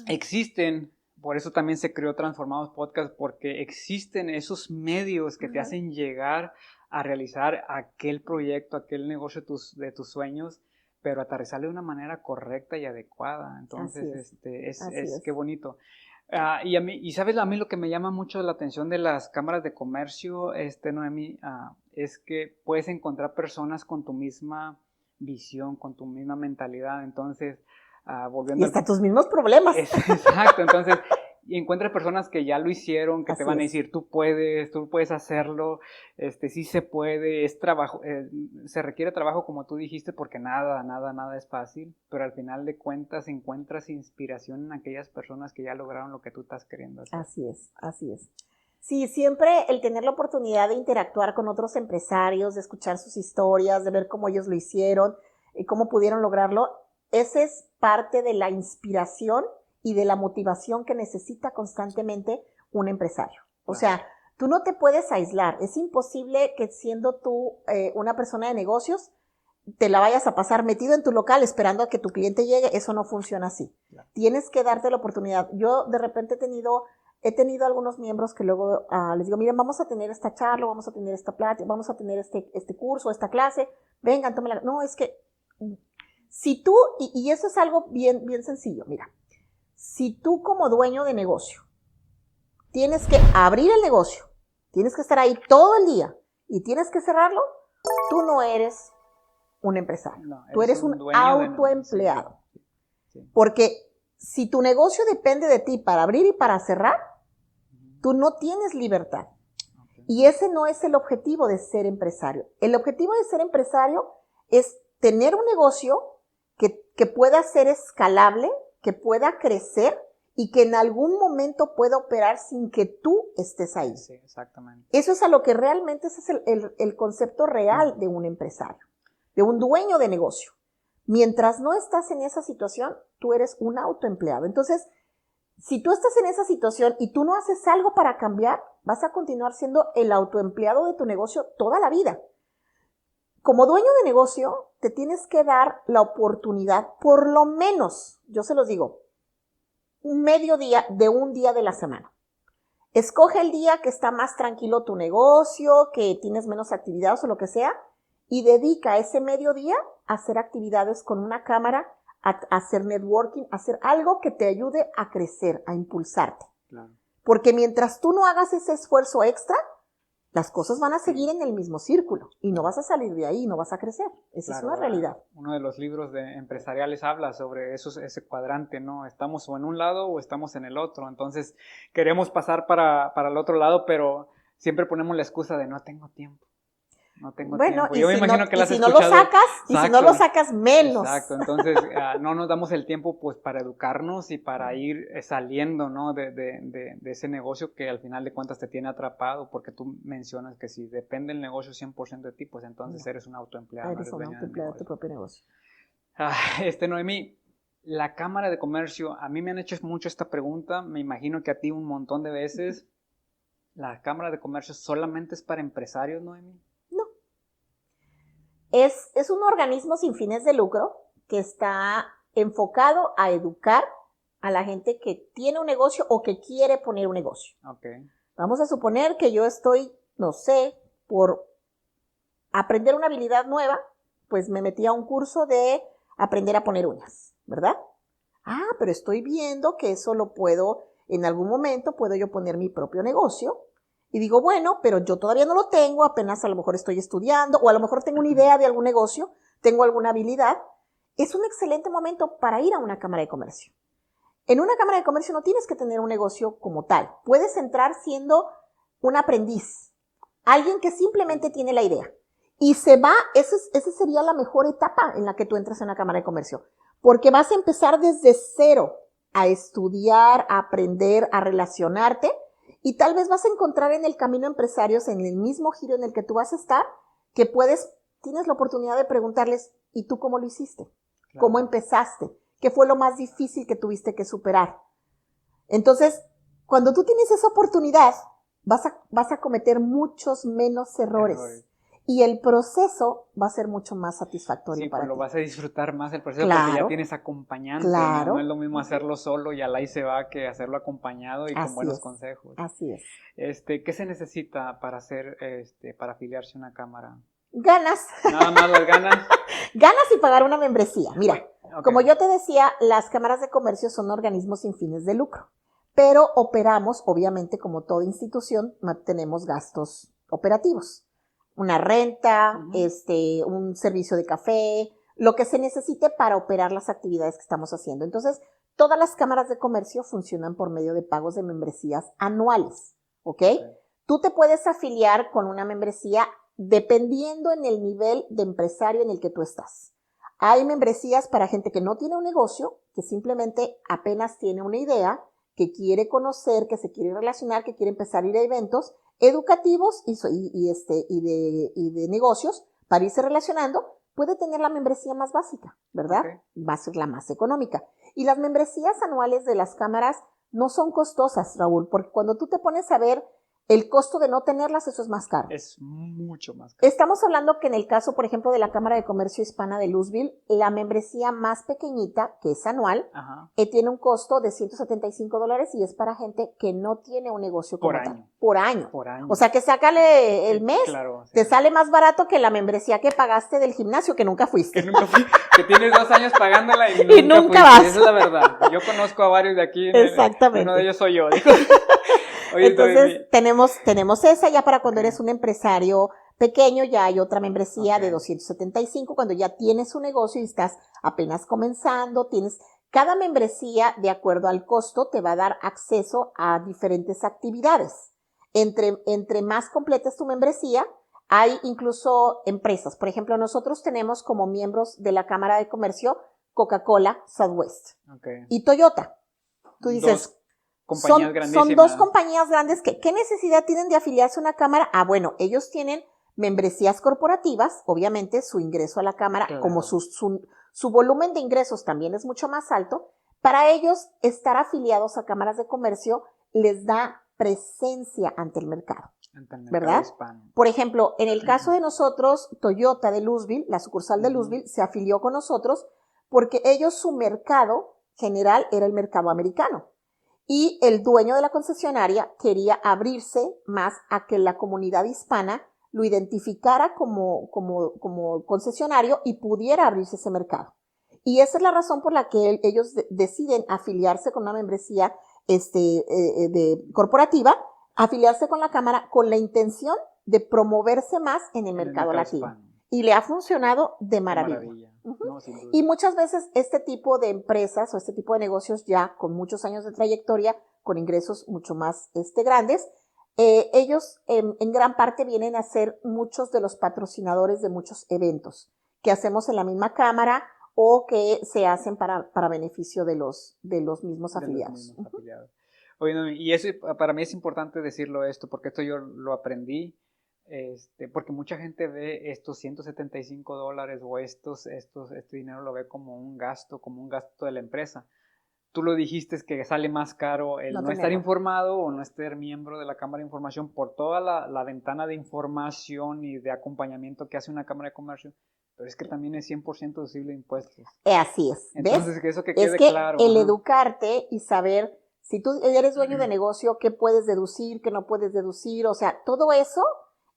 existen, por eso también se creó Transformados Podcast, porque existen esos medios que te hacen llegar a realizar aquel proyecto, aquel negocio de tus sueños, pero aterrizarle de una manera correcta y adecuada. Entonces, qué bonito. Y sabes, a mí lo que me llama mucho la atención de las cámaras de comercio, Noemí, es que puedes encontrar personas con tu misma visión, con tu misma mentalidad. Entonces, volviendo y hasta tus mismos problemas. Exacto, entonces, y encuentras personas que ya lo hicieron, que te van a decir, tú puedes hacerlo, sí se puede, es trabajo, se requiere trabajo como tú dijiste, porque nada es fácil, pero al final de cuentas encuentras inspiración en aquellas personas que ya lograron lo que tú estás queriendo hacer. Así es. Sí, siempre el tener la oportunidad de interactuar con otros empresarios, de escuchar sus historias, de ver cómo ellos lo hicieron y cómo pudieron lograrlo, ese es parte de la inspiración y de la motivación que necesita constantemente un empresario. O sea, tú no te puedes aislar. Es imposible que siendo tú una persona de negocios te la vayas a pasar metido en tu local esperando a que tu cliente llegue. Eso no funciona así. Claro. Tienes que darte la oportunidad. Yo de repente he tenido algunos miembros que luego les digo, miren, vamos a tener esta charla, vamos a tener esta plática, vamos a tener este curso, esta clase. Vengan, tómenla. No, es que si tú, y eso es algo bien sencillo, mira. Si tú como dueño de negocio tienes que abrir el negocio, tienes que estar ahí todo el día y tienes que cerrarlo, tú no eres un empresario. No, tú eres un autoempleado. Sí. Porque si tu negocio depende de ti para abrir y para cerrar, tú no tienes libertad. Okay. Y ese no es el objetivo de ser empresario. El objetivo de ser empresario es tener un negocio que pueda ser escalable, que pueda crecer y que en algún momento pueda operar sin que tú estés ahí. Sí, exactamente. Eso es a lo que realmente ese es el concepto real de un empresario, de un dueño de negocio. Mientras no estás en esa situación, tú eres un autoempleado. Entonces, si tú estás en esa situación y tú no haces algo para cambiar, vas a continuar siendo el autoempleado de tu negocio toda la vida. Como dueño de negocio, te tienes que dar la oportunidad, por lo menos, yo se los digo, un mediodía de un día de la semana. Escoge el día que está más tranquilo tu negocio, que tienes menos actividades o lo que sea, y dedica ese mediodía a hacer actividades con una cámara, a hacer networking, a hacer algo que te ayude a crecer, a impulsarte. Claro. Porque mientras tú no hagas ese esfuerzo extra, las cosas van a seguir en el mismo círculo y no vas a salir de ahí, no vas a crecer. Esa es una realidad. Uno de los libros empresariales habla sobre ese cuadrante, ¿no? Estamos o en un lado o estamos en el otro. Entonces, queremos pasar para el otro lado, pero siempre ponemos la excusa de no tengo tiempo. No tengo tiempo. Yo me imagino que las has escuchado. Y si no lo sacas, menos. Exacto, entonces no nos damos el tiempo pues para educarnos y para ir saliendo, ¿no? de ese negocio que al final de cuentas te tiene atrapado, porque tú mencionas que si depende el negocio 100% de ti, pues entonces eres un autoempleado. Eres un autoempleado de tu propio negocio. Noemí, la Cámara de Comercio, a mí me han hecho mucho esta pregunta, me imagino que a ti un montón de veces. ¿La Cámara de Comercio solamente es para empresarios, Noemí? Es un organismo sin fines de lucro que está enfocado a educar a la gente que tiene un negocio o que quiere poner un negocio. Okay. Vamos a suponer que yo estoy, no sé, por aprender una habilidad nueva, pues me metí a un curso de aprender a poner uñas, ¿verdad? Pero estoy viendo que eso lo puedo, en algún momento puedo yo poner mi propio negocio. Y digo, bueno, pero yo todavía no lo tengo, apenas a lo mejor estoy estudiando, o a lo mejor tengo una idea de algún negocio, tengo alguna habilidad. Es un excelente momento para ir a una cámara de comercio. En una cámara de comercio no tienes que tener un negocio como tal. Puedes entrar siendo un aprendiz, alguien que simplemente tiene la idea. Y esa sería la mejor etapa en la que tú entras en una cámara de comercio. Porque vas a empezar desde cero a estudiar, a aprender, a relacionarte. Y tal vez vas a encontrar en el camino empresarios, en el mismo giro en el que tú vas a estar, que tienes la oportunidad de preguntarles, ¿y tú cómo lo hiciste? Claro. ¿Cómo empezaste? ¿Qué fue lo más difícil que tuviste que superar? Entonces, cuando tú tienes esa oportunidad, vas a cometer muchos menos errores. Y el proceso va a ser mucho más satisfactorio para ti. Sí, lo vas a disfrutar más el proceso porque ya tienes acompañante. Claro. ¿No? No es lo mismo hacerlo solo y ahí se va que hacerlo acompañado y con buenos consejos. Así es. ¿Qué se necesita para afiliarse a una cámara? Ganas. Nada más las ganas. Ganas y pagar una membresía. Mira, Okay. como yo te decía, las cámaras de comercio son organismos sin fines de lucro, pero operamos, obviamente, como toda institución, tenemos gastos operativos. Una renta, un servicio de café, lo que se necesite para operar las actividades que estamos haciendo. Entonces, todas las cámaras de comercio funcionan por medio de pagos de membresías anuales, ¿ok? Tú te puedes afiliar con una membresía dependiendo en el nivel de empresario en el que tú estás. Hay membresías para gente que no tiene un negocio, que simplemente apenas tiene una idea, que quiere conocer, que se quiere relacionar, que quiere empezar a ir a eventos educativos y de negocios para irse relacionando. Puede tener la membresía más básica, ¿verdad? Va a ser la más económica. Y las membresías anuales de las cámaras no son costosas, Raúl, porque cuando tú te pones a ver el costo de no tenerlas, eso es más caro. Es mucho más caro. Estamos hablando que en el caso, por ejemplo, de la Cámara de Comercio Hispana de Louisville, la membresía más pequeñita, que es anual, tiene un costo de $175 y es para gente que no tiene un negocio como tal. Por año. O sea, que sácale el mes, te sale más barato que la membresía que pagaste del gimnasio, que nunca fuiste. Que tienes 2 años pagándola y nunca vas. Esa es la verdad. Yo conozco a varios de aquí. Exactamente. Uno de ellos soy yo. Oye, entonces, tenemos esa ya para cuando eres un empresario pequeño, ya hay otra membresía de $275 cuando ya tienes un negocio y estás apenas comenzando, cada membresía, de acuerdo al costo, te va a dar acceso a diferentes actividades. Entre más completa es tu membresía, hay incluso empresas. Por ejemplo, nosotros tenemos como miembros de la Cámara de Comercio Coca-Cola, Southwest y Toyota. Tú dices, son 2 compañías grandes que, ¿qué necesidad tienen de afiliarse a una cámara? Bueno, ellos tienen membresías corporativas, obviamente su ingreso a la cámara, como su volumen de ingresos también es mucho más alto. Para ellos, estar afiliados a cámaras de comercio les da presencia ante el mercado, ¿verdad? Hispano. Por ejemplo, en el caso de nosotros, Toyota de Louisville, la sucursal de Louisville, se afilió con nosotros porque su mercado general era el mercado americano. Y el dueño de la concesionaria quería abrirse más a que la comunidad hispana lo identificara como concesionario y pudiera abrirse ese mercado. Y esa es la razón por la que ellos deciden afiliarse con una membresía corporativa, afiliarse con la cámara con la intención de promoverse más en el mercado latino. Hispano. Y le ha funcionado de maravilla. No, y muchas veces este tipo de empresas o este tipo de negocios ya con muchos años de trayectoria, con ingresos mucho más grandes, ellos en gran parte vienen a ser muchos de los patrocinadores de muchos eventos que hacemos en la misma cámara o que se hacen para beneficio de los mismos afiliados. Oye, y eso para mí es importante decirlo esto, porque esto yo lo aprendí. Porque mucha gente ve estos $175 o este dinero lo ve como un gasto de la empresa. Tú lo dijiste que sale más caro el no estar informado o no ser miembro de la Cámara de Información por toda la ventana de información y de acompañamiento que hace una Cámara de Comercio, pero es que también es 100% deducible de impuestos. Así es. Entonces, ¿ves? Que eso que quede claro. El educarte y saber, si tú eres dueño de negocio, qué puedes deducir, qué no puedes deducir, o sea, todo eso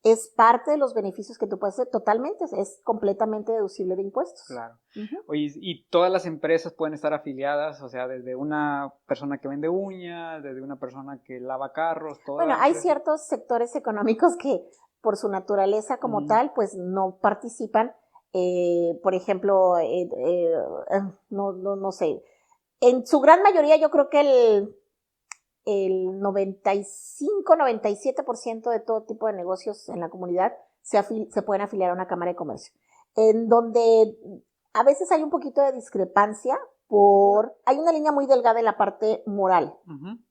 es parte de los beneficios que tú puedes hacer totalmente, es completamente deducible de impuestos. Claro. Oye, y todas las empresas pueden estar afiliadas, o sea, desde una persona que vende uñas, desde una persona que lava carros, Bueno, hay ciertos sectores económicos que por su naturaleza como tal, pues no participan. Por ejemplo, no sé. En su gran mayoría yo creo que el 95-97% de todo tipo de negocios en la comunidad se pueden afiliar a una cámara de comercio. En donde a veces hay un poquito de discrepancia hay una línea muy delgada en la parte moral,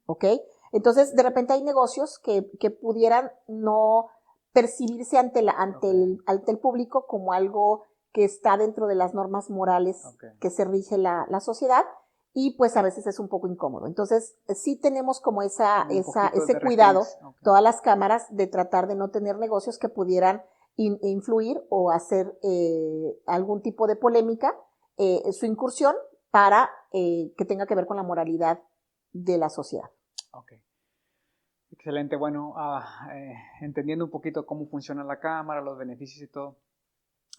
¿ok? Entonces, de repente hay negocios que pudieran no percibirse ante el público como algo que está dentro de las normas morales que se rige la sociedad. Y pues a veces es un poco incómodo. Entonces, sí tenemos como ese cuidado, todas las cámaras, de tratar de no tener negocios que pudieran influir o hacer algún tipo de polémica, su incursión para que tenga que ver con la moralidad de la sociedad. Ok. Excelente. Bueno, entendiendo un poquito cómo funciona la cámara, los beneficios y todo,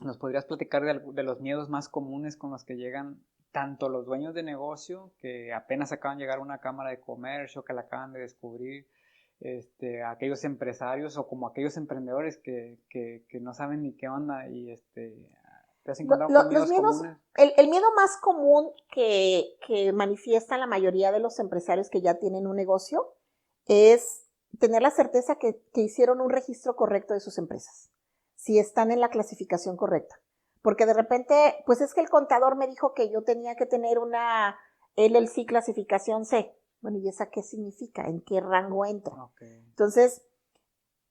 ¿nos podrías platicar de los miedos más comunes con los que llegan tanto los dueños de negocio, que apenas acaban de llegar a una cámara de comercio, que la acaban de descubrir, aquellos empresarios o como aquellos emprendedores que no saben ni qué onda y te has encontrado con Los miedos miedos, comunes? el miedo más común que manifiestan la mayoría de los empresarios que ya tienen un negocio es tener la certeza que hicieron un registro correcto de sus empresas, si están en la clasificación correcta. Porque de repente, pues es que el contador me dijo que yo tenía que tener una LLC clasificación C. Bueno, ¿y esa qué significa? ¿En qué rango entra? Okay. Entonces,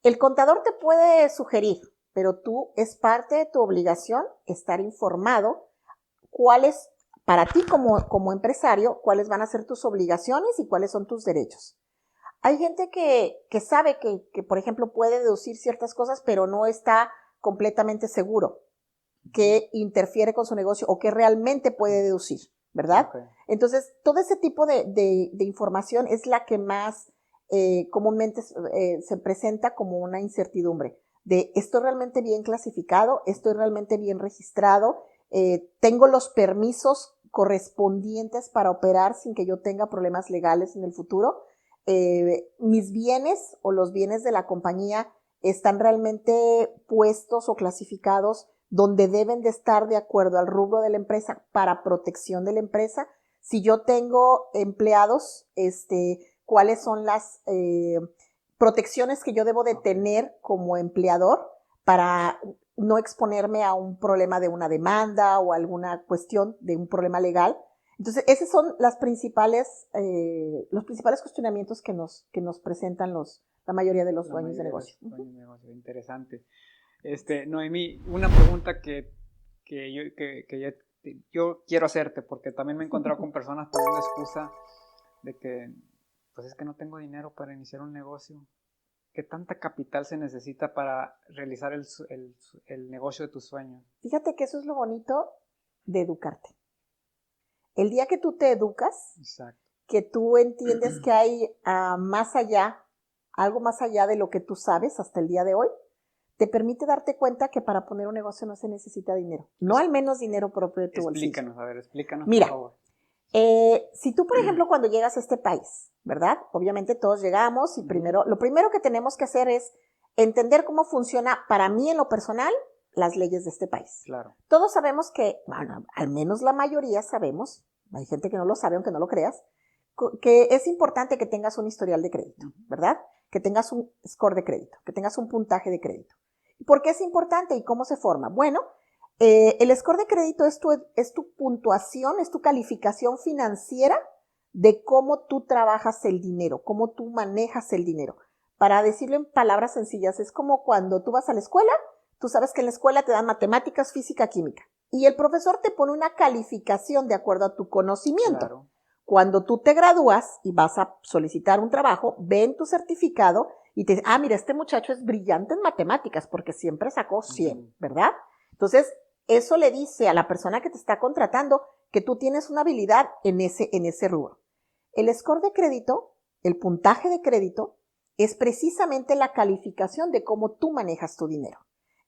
el contador te puede sugerir, pero tú es parte de tu obligación estar informado cuáles, para ti como empresario, cuáles van a ser tus obligaciones y cuáles son tus derechos. Hay gente que sabe que, por ejemplo, puede deducir ciertas cosas, pero no está completamente seguro que interfiere con su negocio o que realmente puede deducir, ¿verdad? Okay. Entonces, todo ese tipo de información es la que más comúnmente se presenta como una incertidumbre de estoy realmente bien clasificado, estoy realmente bien registrado, tengo los permisos correspondientes para operar sin que yo tenga problemas legales en el futuro, mis bienes o los bienes de la compañía están realmente puestos o clasificados donde deben de estar de acuerdo al rubro de la empresa para protección de la empresa. Si yo tengo empleados, cuáles son las protecciones que yo debo de tener como empleador para no exponerme a un problema de una demanda o alguna cuestión de un problema legal. Entonces, esos son los principales cuestionamientos que nos presentan la mayoría de los dueños de negocio. Interesante. Noemí, una pregunta que yo quiero hacerte, porque también me he encontrado con personas poniendo excusa de que, pues es que no tengo dinero para iniciar un negocio. ¿Qué tanta capital se necesita para realizar el negocio de tus sueños? Fíjate que eso es lo bonito de educarte. El día que tú te educas, exacto, que tú entiendes que hay más allá, algo más allá de lo que tú sabes hasta el día de hoy, te permite darte cuenta que para poner un negocio no se necesita dinero. No al menos dinero propio de tu bolsillo. Explícanos, mira, por favor. Si tú, por ejemplo, cuando llegas a este país, ¿verdad? Obviamente todos llegamos y lo primero que tenemos que hacer es entender cómo funciona, para mí en lo personal, las leyes de este país. Claro. Todos sabemos que, bueno, al menos la mayoría sabemos, hay gente que no lo sabe aunque no lo creas, que es importante que tengas un historial de crédito, ¿verdad? Que tengas un score de crédito, que tengas un puntaje de crédito. ¿Por qué es importante y cómo se forma? Bueno, el score de crédito es tu puntuación, es tu calificación financiera de cómo tú trabajas el dinero, cómo tú manejas el dinero. Para decirlo en palabras sencillas, es como cuando tú vas a la escuela, tú sabes que en la escuela te dan matemáticas, física, química, y el profesor te pone una calificación de acuerdo a tu conocimiento. Claro. Cuando tú te gradúas y vas a solicitar un trabajo, ven tu certificado y te dicen, mira, este muchacho es brillante en matemáticas porque siempre sacó 100, ¿verdad? Entonces, eso le dice a la persona que te está contratando que tú tienes una habilidad en ese rubro. El score de crédito, el puntaje de crédito, es precisamente la calificación de cómo tú manejas tu dinero.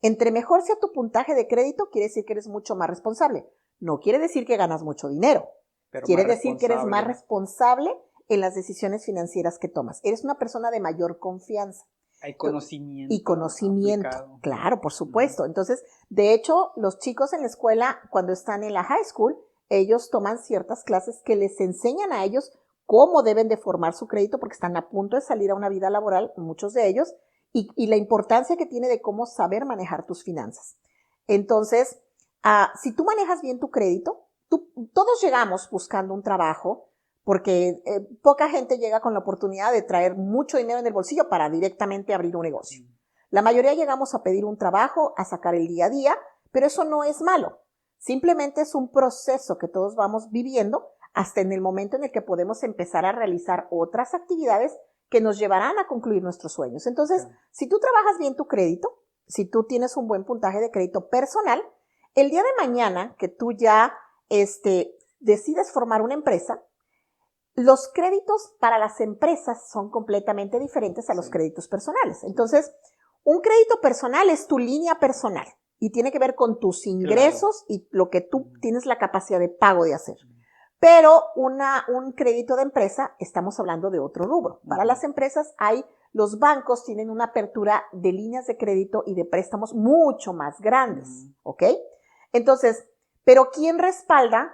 Entre mejor sea tu puntaje de crédito, quiere decir que eres mucho más responsable. No quiere decir que ganas mucho dinero. Pero quiere decir que eres más responsable en las decisiones financieras que tomas. Eres una persona de mayor confianza. Hay conocimiento. Y conocimiento, aplicado. Claro, por supuesto. Entonces, de hecho, los chicos en la escuela, cuando están en la high school, ellos toman ciertas clases que les enseñan a ellos cómo deben de formar su crédito porque están a punto de salir a una vida laboral, muchos de ellos, y la importancia que tiene de cómo saber manejar tus finanzas. Entonces, si tú manejas bien tu crédito, todos llegamos buscando un trabajo porque poca gente llega con la oportunidad de traer mucho dinero en el bolsillo para directamente abrir un negocio. La mayoría llegamos a pedir un trabajo, a sacar el día a día, pero eso no es malo. Simplemente es un proceso que todos vamos viviendo hasta en el momento en el que podemos empezar a realizar otras actividades que nos llevarán a concluir nuestros sueños. Entonces, si tú trabajas bien tu crédito, si tú tienes un buen puntaje de crédito personal, el día de mañana que tú ya decides formar una empresa, los créditos para las empresas son completamente diferentes a los créditos personales. Entonces, un crédito personal es tu línea personal y tiene que ver con tus ingresos y lo que tú tienes la capacidad de pago de hacer. Pero un crédito de empresa, estamos hablando de otro rubro. Para las empresas los bancos tienen una apertura de líneas de crédito y de préstamos mucho más grandes, ¿ok? Entonces, ¿pero quién respalda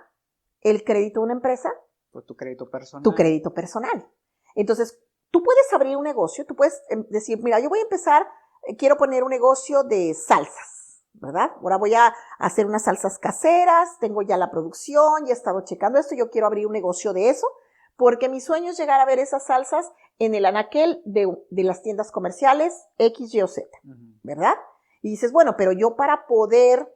el crédito de una empresa? Pues tu crédito personal. Tu crédito personal. Entonces, tú puedes abrir un negocio, tú puedes decir, mira, yo voy a empezar, quiero poner un negocio de salsas, ¿verdad? Ahora voy a hacer unas salsas caseras, tengo ya la producción, ya he estado checando esto, yo quiero abrir un negocio de eso, porque mi sueño es llegar a ver esas salsas en el anaquel de las tiendas comerciales X, Y o Z, ¿verdad? Y dices, bueno, pero yo para poder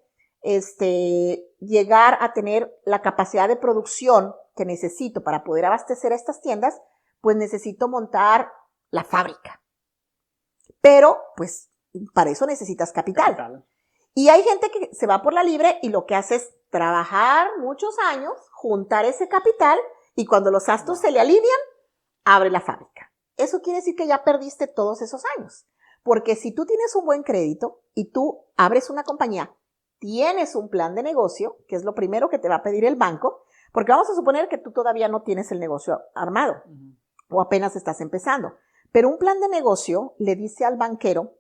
llegar a tener la capacidad de producción que necesito para poder abastecer a estas tiendas, pues necesito montar la fábrica. Pero, pues, para eso necesitas capital. Y hay gente que se va por la libre y lo que hace es trabajar muchos años, juntar ese capital y cuando los astros se le alinean, abre la fábrica. Eso quiere decir que ya perdiste todos esos años. Porque si tú tienes un buen crédito y tú abres una compañía, tienes un plan de negocio, que es lo primero que te va a pedir el banco, porque vamos a suponer que tú todavía no tienes el negocio armado o apenas estás empezando. Pero un plan de negocio le dice al banquero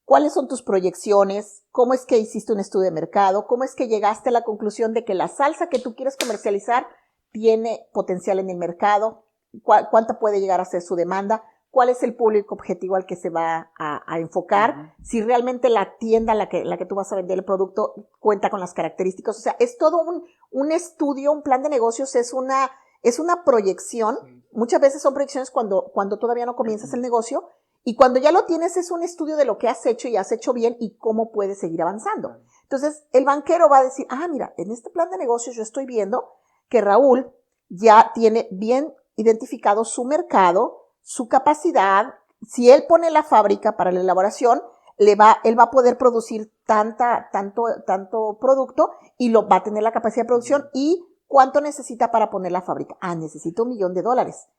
cuáles son tus proyecciones, cómo es que hiciste un estudio de mercado, cómo es que llegaste a la conclusión de que la salsa que tú quieres comercializar tiene potencial en el mercado, cuánta puede llegar a ser su demanda, cuál es el público objetivo al que se va a enfocar, si realmente la tienda la que tú vas a vender el producto cuenta con las características. O sea, es todo un estudio, un plan de negocios, es una proyección. Muchas veces son proyecciones cuando todavía no comienzas el negocio, y cuando ya lo tienes es un estudio de lo que has hecho y has hecho bien y cómo puedes seguir avanzando. Entonces, el banquero va a decir, mira, en este plan de negocios yo estoy viendo que Raúl ya tiene bien identificado su mercado, su capacidad. Si él pone la fábrica para la elaboración, él va a poder producir tanto producto y va a tener la capacidad de producción. ¿Y cuánto necesita para poner la fábrica? Necesito $1,000,000.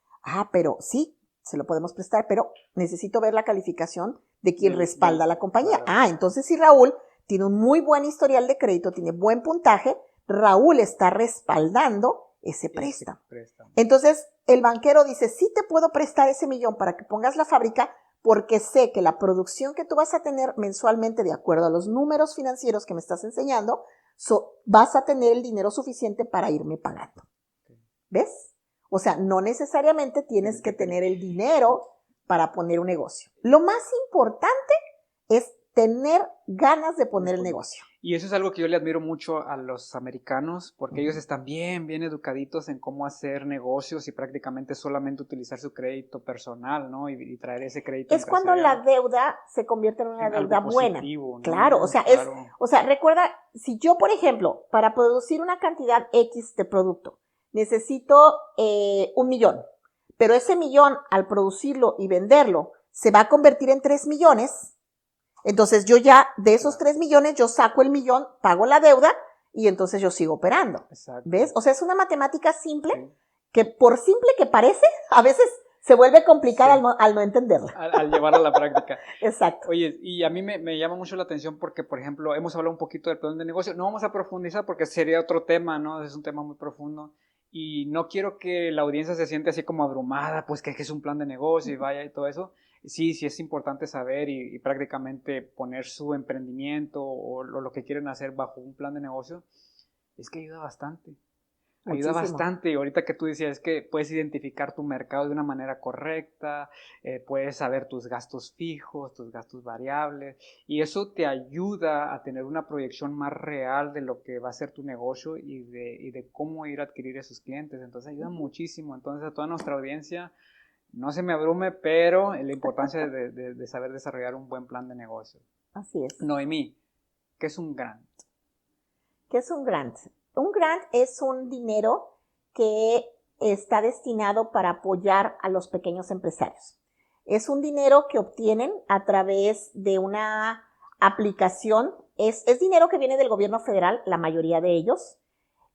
Pero sí, se lo podemos prestar, pero necesito ver la calificación de quien respalda la compañía. Entonces si Raúl tiene un muy buen historial de crédito, tiene buen puntaje, Raúl está respaldando ese préstamo. Entonces el banquero dice, sí te puedo prestar ese $1,000,000 para que pongas la fábrica, porque sé que la producción que tú vas a tener mensualmente, de acuerdo a los números financieros que me estás enseñando, vas a tener el dinero suficiente para irme pagando. ¿Ves? O sea, no necesariamente tienes que tener el dinero para poner un negocio. Lo más importante es tener ganas de poner el negocio. Y eso es algo que yo le admiro mucho a los americanos, porque ellos están bien educaditos en cómo hacer negocios y prácticamente solamente utilizar su crédito personal, ¿no? Y traer ese crédito. Es cuando la deuda se convierte en una deuda buena. Positivo, ¿no? Claro, recuerda, si yo, por ejemplo, para producir una cantidad X de producto, necesito $1,000,000, pero ese $1,000,000 al producirlo y venderlo se va a convertir en $3,000,000. Entonces yo ya de esos $3,000,000 yo saco el $1,000,000, pago la deuda y entonces yo sigo operando. Exacto. ¿Ves? O sea, es una matemática simple que por simple que parece, a veces se vuelve complicada al no entenderla. Al llevarla a la práctica. Exacto. Oye, y a mí me llama mucho la atención porque, por ejemplo, hemos hablado un poquito del plan de negocio. No vamos a profundizar porque sería otro tema, ¿no? Es un tema muy profundo. Y no quiero que la audiencia se siente así como abrumada, pues que es un plan de negocio y vaya y todo eso. Sí es importante saber y prácticamente poner su emprendimiento o lo que quieren hacer bajo un plan de negocio. Es que ayuda bastante. Ayuda bastante. Y ahorita que tú decías, es que puedes identificar tu mercado de una manera correcta, puedes saber tus gastos fijos, tus gastos variables, y eso te ayuda a tener una proyección más real de lo que va a ser tu negocio y de cómo ir a adquirir esos clientes. Entonces ayuda muchísimo. Entonces a toda nuestra audiencia, no se me abrume, pero la importancia de saber desarrollar un buen plan de negocio. Así es. Noemí, ¿qué es un grant? ¿Qué es un grant? Un grant es un dinero que está destinado para apoyar a los pequeños empresarios. Es un dinero que obtienen a través de una aplicación. Es dinero que viene del gobierno federal, la mayoría de ellos,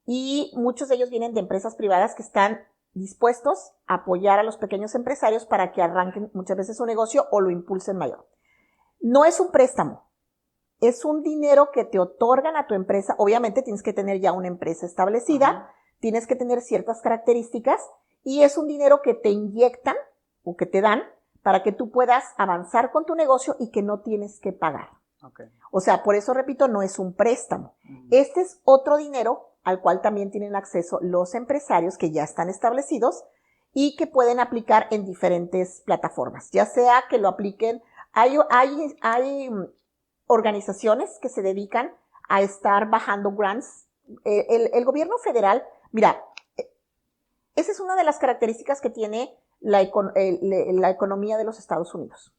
y muchos de ellos vienen de empresas privadas que están dispuestos a apoyar a los pequeños empresarios para que arranquen muchas veces su negocio o lo impulsen mayor. No es un préstamo. es un dinero que te otorgan a tu empresa. Obviamente tienes que tener ya una empresa establecida, tienes que tener ciertas características y es un dinero que te inyectan o que te dan para que tú puedas avanzar con tu negocio y que no tienes que pagar. Okay. O sea, por eso repito, no es un préstamo. Este es otro dinero al cual también tienen acceso los empresarios que ya están establecidos y que pueden aplicar en diferentes plataformas, ya sea que lo apliquen. Hay organizaciones que se dedican a estar bajando grants. El gobierno federal, mira, esa es una de las características que tiene la economía de los Estados Unidos.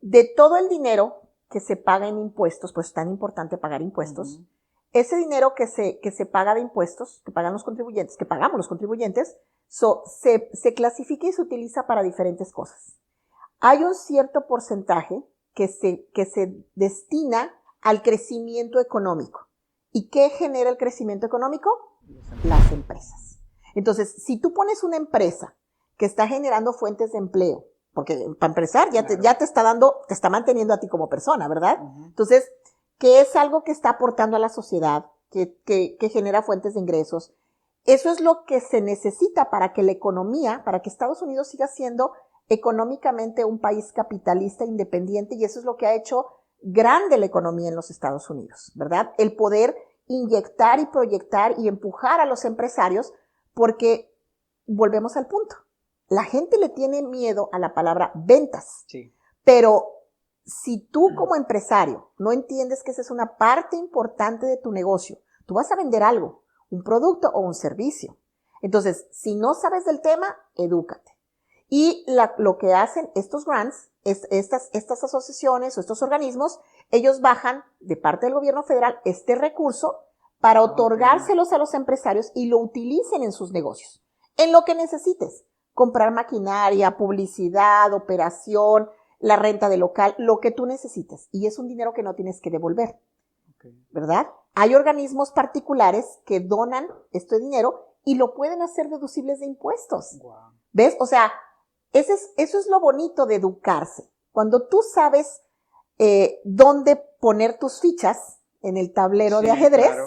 De todo el dinero que se paga en impuestos, pues es tan importante pagar impuestos, ese dinero que se paga de impuestos, que pagan los contribuyentes, que pagamos los contribuyentes, se clasifica y se utiliza para diferentes cosas. Hay un cierto porcentaje que se destina al crecimiento económico. ¿Y qué genera el crecimiento económico? Las empresas. Entonces, si tú pones una empresa que está generando fuentes de empleo, porque para empezar ya te está manteniendo a ti como persona, ¿verdad? Entonces, que es algo que está aportando a la sociedad, que genera fuentes de ingresos. Eso es lo que se necesita para que la economía, para que Estados Unidos siga siendo económicamente un país capitalista independiente, y eso es lo que ha hecho grande la economía en los Estados Unidos, ¿verdad? El poder inyectar y proyectar y empujar a los empresarios, porque volvemos al punto. La gente le tiene miedo a la palabra ventas, pero si tú como empresario no entiendes que esa es una parte importante de tu negocio, tú vas a vender algo, un producto o un servicio. Entonces, si no sabes del tema, edúcate. Y lo que hacen estos grants, estas asociaciones o estos organismos, ellos bajan de parte del gobierno federal este recurso para otorgárselos a los empresarios y lo utilicen en sus negocios, en lo que necesites. Comprar maquinaria, publicidad, operación, la renta de local, lo que tú necesites. Y es un dinero que no tienes que devolver, ¿verdad? Hay organismos particulares que donan este dinero y lo pueden hacer deducibles de impuestos. ¿Ves? O sea, eso es lo bonito de educarse. Cuando tú sabes dónde poner tus fichas en el tablero de ajedrez,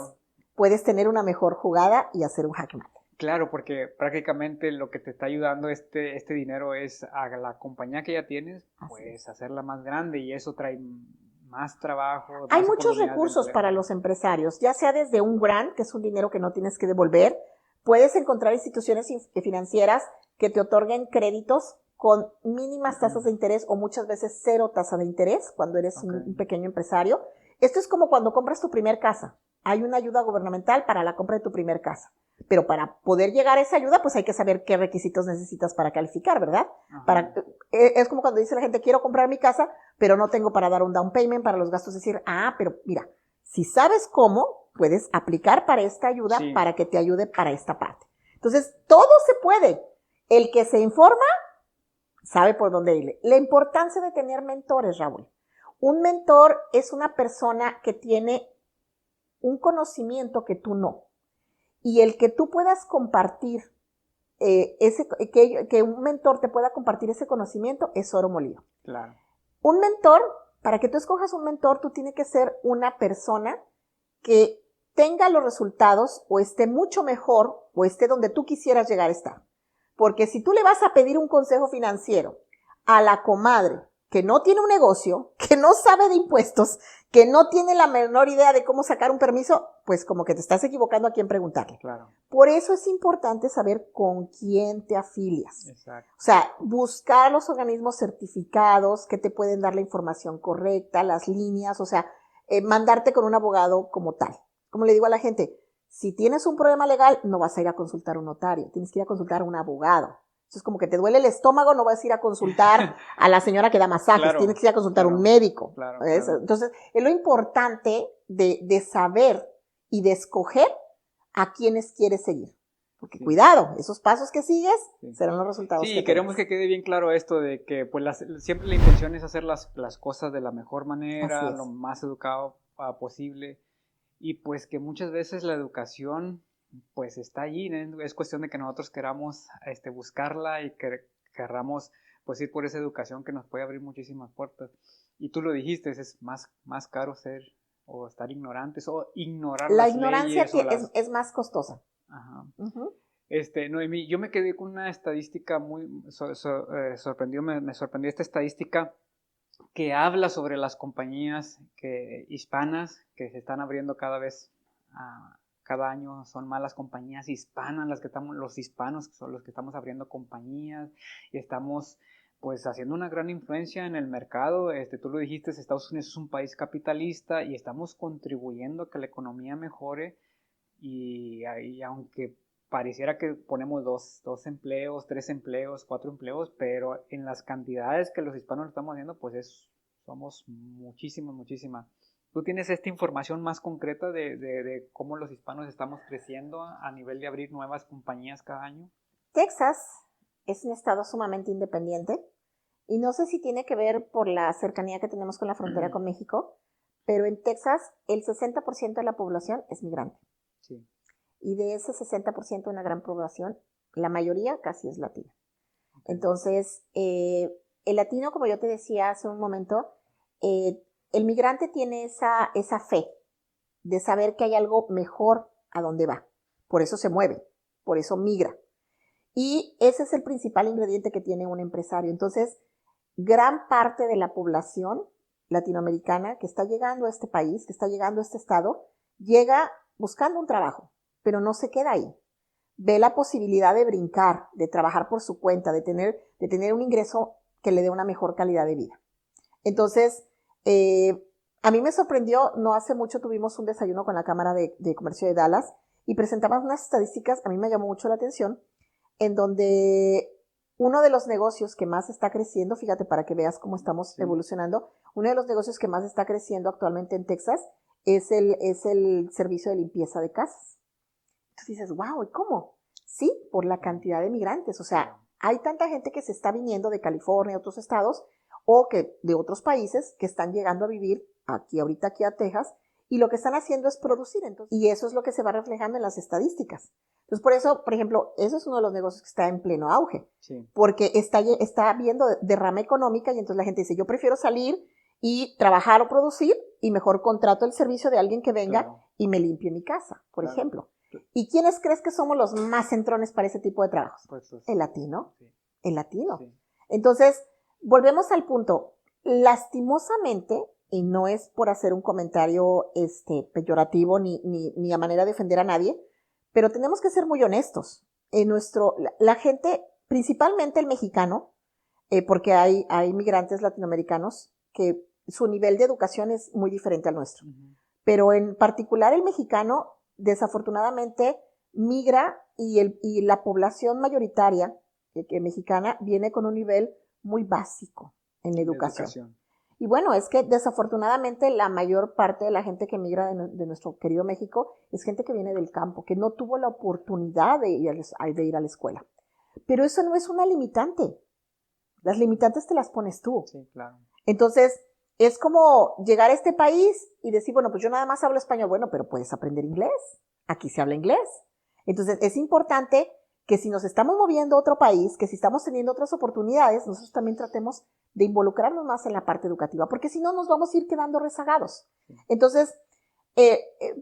puedes tener una mejor jugada y hacer un jaque mate. Claro, porque prácticamente lo que te está ayudando este dinero es a la compañía que ya tienes, pues hacerla más grande, y eso trae más trabajo. Hay muchos recursos para los empresarios, ya sea desde un grant, que es un dinero que no tienes que devolver. Puedes encontrar instituciones financieras que te otorguen créditos con mínimas tasas de interés o muchas veces cero tasa de interés cuando eres un pequeño empresario. Esto es como cuando compras tu primer casa. Hay una ayuda gubernamental para la compra de tu primer casa. Pero para poder llegar a esa ayuda, pues hay que saber qué requisitos necesitas para calificar, ¿verdad? Es como cuando dice la gente, quiero comprar mi casa, pero no tengo para dar un down payment para los gastos. Decir, pero mira, si sabes cómo, puedes aplicar para esta ayuda para que te ayude para esta parte. Entonces, todo se puede. El que se informa sabe por dónde irle. La importancia de tener mentores, Raúl. Un mentor es una persona que tiene un conocimiento que tú no. Y el que tú puedas compartir, que un mentor te pueda compartir ese conocimiento es oro molido. Claro. Un mentor, para que tú escojas un mentor, tú tienes que ser una persona que tenga los resultados o esté mucho mejor o esté donde tú quisieras llegar a estar. Porque si tú le vas a pedir un consejo financiero a la comadre que no tiene un negocio, que no sabe de impuestos, que no tiene la menor idea de cómo sacar un permiso, pues como que te estás equivocando a quién preguntarle. Claro. Por eso es importante saber con quién te afilias. Exacto. O sea, buscar los organismos certificados que te pueden dar la información correcta, las líneas, o sea, mandarte con un abogado como tal. Como le digo a la gente, si tienes un problema legal, no vas a ir a consultar a un notario, tienes que ir a consultar a un abogado. Entonces, como que te duele el estómago, no vas a ir a consultar a la señora que da masajes, tienes que ir a consultar a un médico. Claro. Entonces, es lo importante de saber y de escoger a quienes quieres seguir. Porque cuidado, esos pasos que sigues serán los resultados que queremos que quede bien claro esto de que pues siempre la intención es hacer las cosas de la mejor manera, lo más educado posible, y pues que muchas veces la educación pues está allí, ¿no? Es cuestión de que nosotros queramos buscarla y querramos pues ir por esa educación que nos puede abrir muchísimas puertas. Y tú lo dijiste, es más caro ser o estar ignorantes o ignorar La las ignorancia leyes o las... es más costosa. Ajá. Ujú. Noemí, yo me quedé con una estadística muy sorprendió, me sorprendió esta estadística que habla sobre las compañías hispanas que se están abriendo cada año. Son más las compañías hispanas los hispanos que son los que estamos abriendo compañías y estamos pues haciendo una gran influencia en el mercado. Tú lo dijiste, Estados Unidos es un país capitalista y estamos contribuyendo a que la economía mejore y aunque pareciera que ponemos dos empleos, 3 empleos, 4 empleos, pero en las cantidades que los hispanos lo estamos haciendo, pues somos muchísimas. ¿Tú tienes esta información más concreta de cómo los hispanos estamos creciendo a nivel de abrir nuevas compañías cada año? Texas es un estado sumamente independiente y no sé si tiene que ver por la cercanía que tenemos con la frontera con México, pero en Texas el 60% de la población es migrante. Sí. Y de ese 60% una gran población, la mayoría casi es latina. Okay. Entonces, el latino, como yo te decía hace un momento, el migrante tiene esa fe de saber que hay algo mejor a donde va. Por eso se mueve, por eso migra. Y ese es el principal ingrediente que tiene un empresario. Entonces, gran parte de la población latinoamericana que está llegando a este país, que está llegando a este estado, llega buscando un trabajo, pero no se queda ahí. Ve la posibilidad de brincar, de trabajar por su cuenta, de tener un ingreso que le dé una mejor calidad de vida. Entonces, a mí me sorprendió, no hace mucho tuvimos un desayuno con la Cámara de Comercio de Dallas y presentaban unas estadísticas, a mí me llamó mucho la atención, en donde uno de los negocios que más está creciendo, fíjate para que veas cómo estamos evolucionando, uno de los negocios que más está creciendo actualmente en Texas es el servicio de limpieza de casas. Entonces dices, wow, ¿y cómo? Sí, por la cantidad de migrantes. O sea, hay tanta gente que se está viniendo de California, de otros estados, o que de otros países que están llegando a vivir ahorita aquí a Texas, y lo que están haciendo es producir. Entonces, y eso es lo que se va reflejando en las estadísticas. Entonces, por eso, por ejemplo, eso es uno de los negocios que está en pleno auge, porque está viendo derrama económica y entonces la gente dice, yo prefiero salir y trabajar o producir y mejor contrato el servicio de alguien que venga y me limpie mi casa, por ejemplo. ¿Y quiénes crees que somos los más centrones para ese tipo de trabajos? Pues, el latino. Sí. El latino. Sí. Entonces, volvemos al punto. Lastimosamente, y no es por hacer un comentario peyorativo ni a manera de ofender a nadie, pero tenemos que ser muy honestos. La gente, principalmente el mexicano, porque hay migrantes latinoamericanos que su nivel de educación es muy diferente al nuestro. Pero en particular el mexicano, desafortunadamente, migra y la población mayoritaria mexicana viene con un nivel muy básico en la educación. Y bueno, es que desafortunadamente la mayor parte de la gente que migra de nuestro querido México es gente que viene del campo, que no tuvo la oportunidad de ir a la escuela. Pero eso no es una limitante. Las limitantes te las pones tú. Sí, claro. Entonces, es como llegar a este país y decir, bueno, pues yo nada más hablo español. Bueno, pero puedes aprender inglés. Aquí se habla inglés. Entonces, es importante que si nos estamos moviendo a otro país, que si estamos teniendo otras oportunidades, nosotros también tratemos de involucrarnos más en la parte educativa, porque si no nos vamos a ir quedando rezagados. Entonces,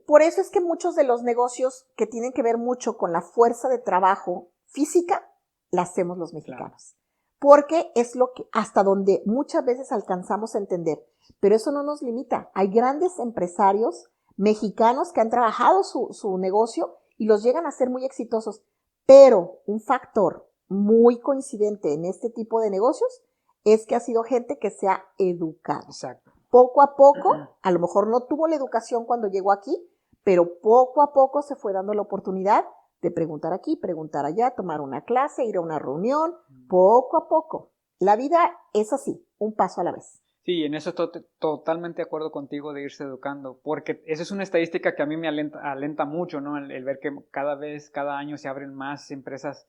por eso es que muchos de los negocios que tienen que ver mucho con la fuerza de trabajo física, la hacemos los mexicanos. Claro. Porque es lo que hasta donde muchas veces alcanzamos a entender. Pero eso no nos limita. Hay grandes empresarios mexicanos que han trabajado su negocio y los llegan a ser muy exitosos. Pero un factor muy coincidente en este tipo de negocios es que ha sido gente que se ha educado. Exacto. Poco a poco, a lo mejor no tuvo la educación cuando llegó aquí, pero poco a poco se fue dando la oportunidad de preguntar aquí, preguntar allá, tomar una clase, ir a una reunión, poco a poco. La vida es así, un paso a la vez. Sí, en eso estoy totalmente de acuerdo contigo de irse educando, porque esa es una estadística que a mí me alenta mucho, ¿no? El ver que cada año se abren más empresas,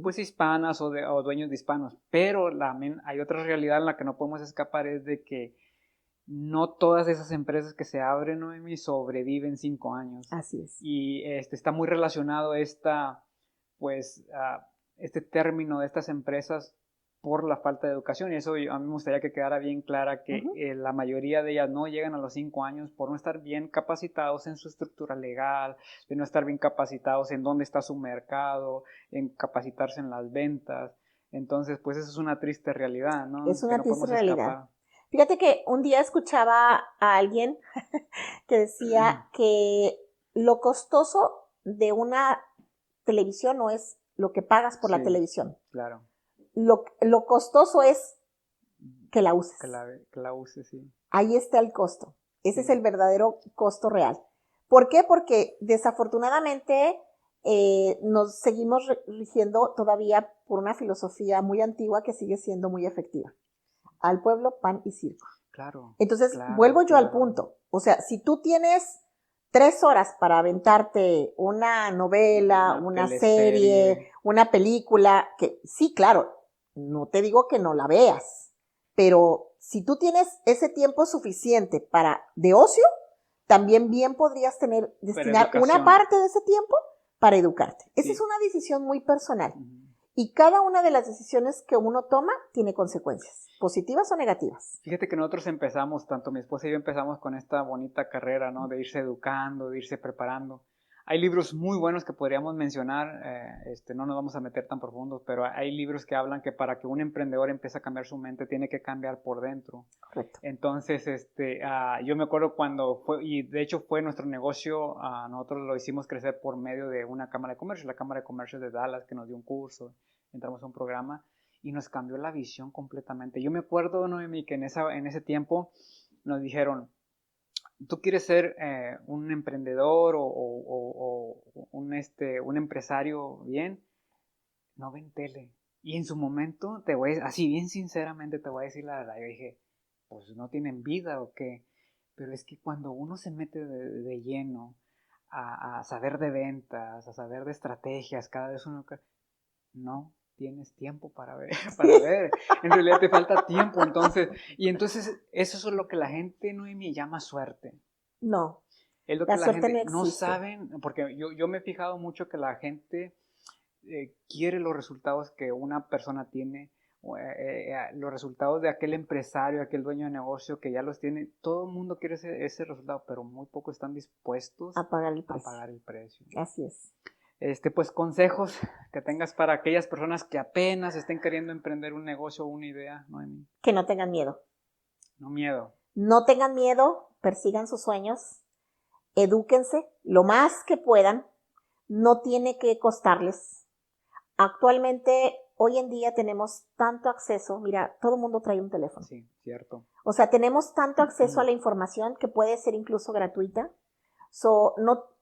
pues hispanas o dueños de hispanos, pero hay otra realidad en la que no podemos escapar, es de que no todas esas empresas que se abren, Noemi, sobreviven 5 años. Así es. Y está muy relacionado este término de estas empresas por la falta de educación, y eso a mí me gustaría que quedara bien clara que la mayoría de ellas no llegan a los 5 años por no estar bien capacitados en su estructura legal, de no estar bien capacitados en dónde está su mercado, en capacitarse en las ventas. Entonces, pues eso es una triste realidad, ¿no? Es una no triste realidad. Escapar. Fíjate que un día escuchaba a alguien que decía que lo costoso de una televisión no es lo que pagas por la televisión. Claro. Lo costoso es que la uses. Que la uses, sí. Ahí está el costo. Ese es el verdadero costo real. ¿Por qué? Porque desafortunadamente nos seguimos rigiendo todavía por una filosofía muy antigua que sigue siendo muy efectiva. Al pueblo, pan y circo. Claro. Entonces, vuelvo yo al punto. O sea, si tú tienes 3 horas para aventarte una novela, una serie, una película, que sí, claro, no te digo que no la veas, pero si tú tienes ese tiempo suficiente de ocio, también bien podrías destinar una parte de ese tiempo para educarte. Esa es una decisión muy personal. Y cada una de las decisiones que uno toma tiene consecuencias, positivas o negativas. Fíjate que nosotros empezamos, tanto mi esposa y yo empezamos con esta bonita carrera, ¿no? De irse educando, de irse preparando. Hay libros muy buenos que podríamos mencionar, no nos vamos a meter tan profundos, pero hay libros que hablan que para que un emprendedor empiece a cambiar su mente, tiene que cambiar por dentro. Correcto. Entonces, yo me acuerdo cuando fue, y de hecho fue nuestro negocio, nosotros lo hicimos crecer por medio de una cámara de comercio, la Cámara de Comercio de Dallas, que nos dio un curso, entramos a un programa y nos cambió la visión completamente. Yo me acuerdo, Noemi, que en ese tiempo nos dijeron, ¿tú quieres ser un emprendedor o un empresario bien? No ven tele. Y en su momento, así bien sinceramente te voy a decir la verdad, yo dije, pues no tienen vida o qué. Pero es que cuando uno se mete de lleno a saber de ventas, a saber de estrategias, cada vez uno no tienes tiempo para ver. En realidad te falta tiempo, entonces eso es lo que la gente, Noemi, llama suerte. No, es lo que la suerte gente no saben, porque yo me he fijado mucho que la gente quiere los resultados que una persona tiene, los resultados de aquel empresario, aquel dueño de negocio que ya los tiene. Todo el mundo quiere ese resultado, pero muy pocos están dispuestos a pagar el precio. Así es. Pues consejos que tengas para aquellas personas que apenas estén queriendo emprender un negocio o una idea, Noemi. Que no tengan miedo. No miedo. No tengan miedo, persigan sus sueños, edúquense lo más que puedan, no tiene que costarles. Actualmente, hoy en día tenemos tanto acceso, mira, todo el mundo trae un teléfono. Sí, cierto. O sea, tenemos tanto acceso a la información que puede ser incluso gratuita.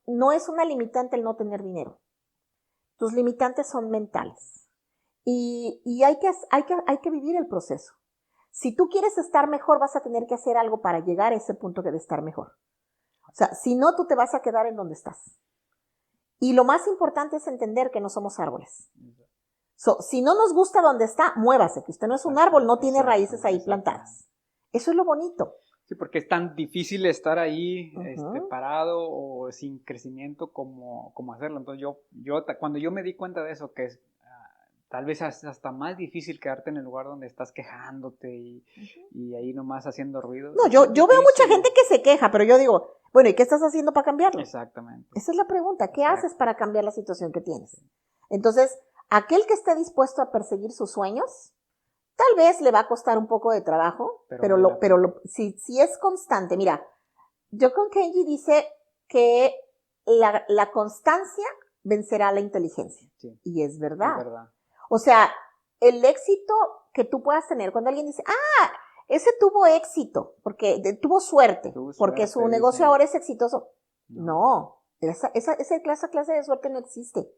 No es una limitante el no tener dinero. Tus limitantes son mentales. Y hay que vivir el proceso. Si tú quieres estar mejor, vas a tener que hacer algo para llegar a ese punto de estar mejor. O sea, si no, tú te vas a quedar en donde estás. Y lo más importante es entender que no somos árboles. Si no nos gusta donde está, muévase, que usted no es un árbol, no tiene raíces ahí plantadas. Eso es lo bonito. Sí, porque es tan difícil estar ahí parado o sin crecimiento como hacerlo. Entonces cuando yo me di cuenta de eso, que es tal vez hasta más difícil quedarte en el lugar donde estás quejándote y ahí nomás haciendo ruido. No, yo veo mucha gente que se queja, pero yo digo, bueno, ¿y qué estás haciendo para cambiarlo? Exactamente. Esa es la pregunta, ¿qué haces para cambiar la situación que tienes? Entonces, aquel que esté dispuesto a perseguir sus sueños, tal vez le va a costar un poco de trabajo, pero si es constante, mira, John Kenji dice que la constancia vencerá la inteligencia. Sí, y es verdad. Es verdad. O sea, el éxito que tú puedas tener, cuando alguien dice, ese tuvo éxito, porque tuvo suerte, porque su negocio ahora es exitoso. No, esa clase de suerte no existe.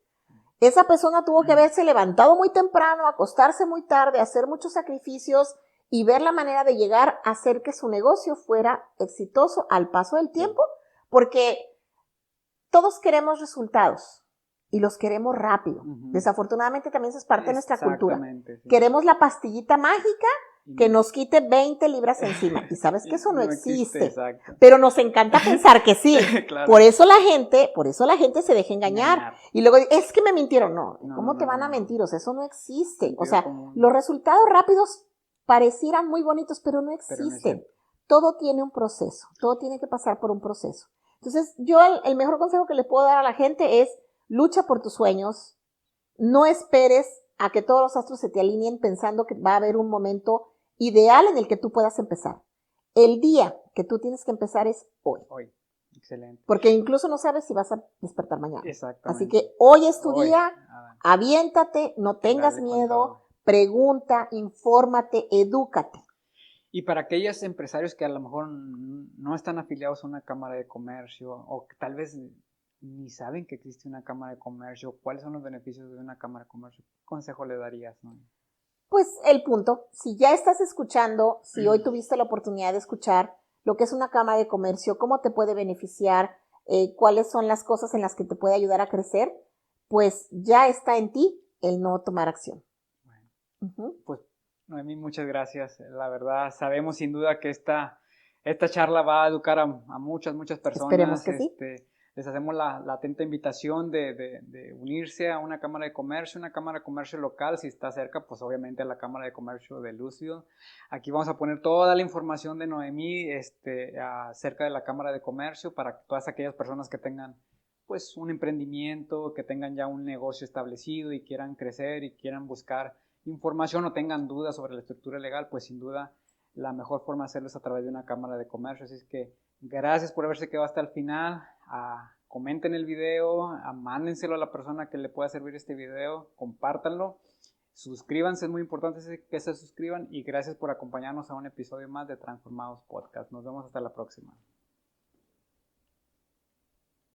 Esa persona tuvo que haberse levantado muy temprano, acostarse muy tarde, hacer muchos sacrificios y ver la manera de llegar a hacer que su negocio fuera exitoso al paso del tiempo, porque todos queremos resultados y los queremos rápido. Desafortunadamente también eso es parte de nuestra cultura. Sí. Queremos la pastillita mágica que nos quite 20 libras encima. Y sabes que eso no existe. Exacto. Pero nos encanta pensar que sí. Claro. Por eso la gente se deja engañar. Y luego, es que me mintieron. No, ¿cómo te van a mentir? O sea, eso no existe. Sentido O sea, común. los resultados rápidos parecieran muy bonitos, pero no existen. Todo tiene un proceso. Todo tiene que pasar por un proceso. Entonces, yo el mejor consejo que le puedo dar a la gente es, lucha por tus sueños. No esperes a que todos los astros se te alineen pensando que va a haber un momento ideal en el que tú puedas empezar. El día que tú tienes que empezar es hoy. Hoy. Excelente. Porque incluso no sabes si vas a despertar mañana. Exactamente. Así que hoy es tu día, aviéntate, no tengas miedo, pregunta, infórmate, edúcate. Y para aquellos empresarios que a lo mejor no están afiliados a una cámara de comercio o que tal vez ni saben que existe una cámara de comercio, ¿cuáles son los beneficios de una cámara de comercio? ¿Qué consejo le darías, no? Pues el punto, si ya estás escuchando, si hoy tuviste la oportunidad de escuchar lo que es una cámara de comercio, cómo te puede beneficiar, cuáles son las cosas en las que te puede ayudar a crecer, pues ya está en ti el no tomar acción. Bueno, pues Noemí, muchas gracias. La verdad, sabemos sin duda que esta charla va a educar a muchas personas. Esperemos que sí. Les hacemos la atenta invitación de unirse a una cámara de comercio local, si está cerca, pues obviamente a la cámara de comercio de Louisville. Aquí vamos a poner toda la información de Noemí acerca de la cámara de comercio para todas aquellas personas que tengan pues un emprendimiento, que tengan ya un negocio establecido y quieran crecer y quieran buscar información o tengan dudas sobre la estructura legal, pues sin duda la mejor forma de hacerlo es a través de una cámara de comercio. Así es que gracias por haberse quedado hasta el final. Comenten el video, mándenselo a la persona que le pueda servir este video, compártanlo, suscríbanse, es muy importante que se suscriban y gracias por acompañarnos a un episodio más de Transformados Podcast. Nos vemos hasta la próxima.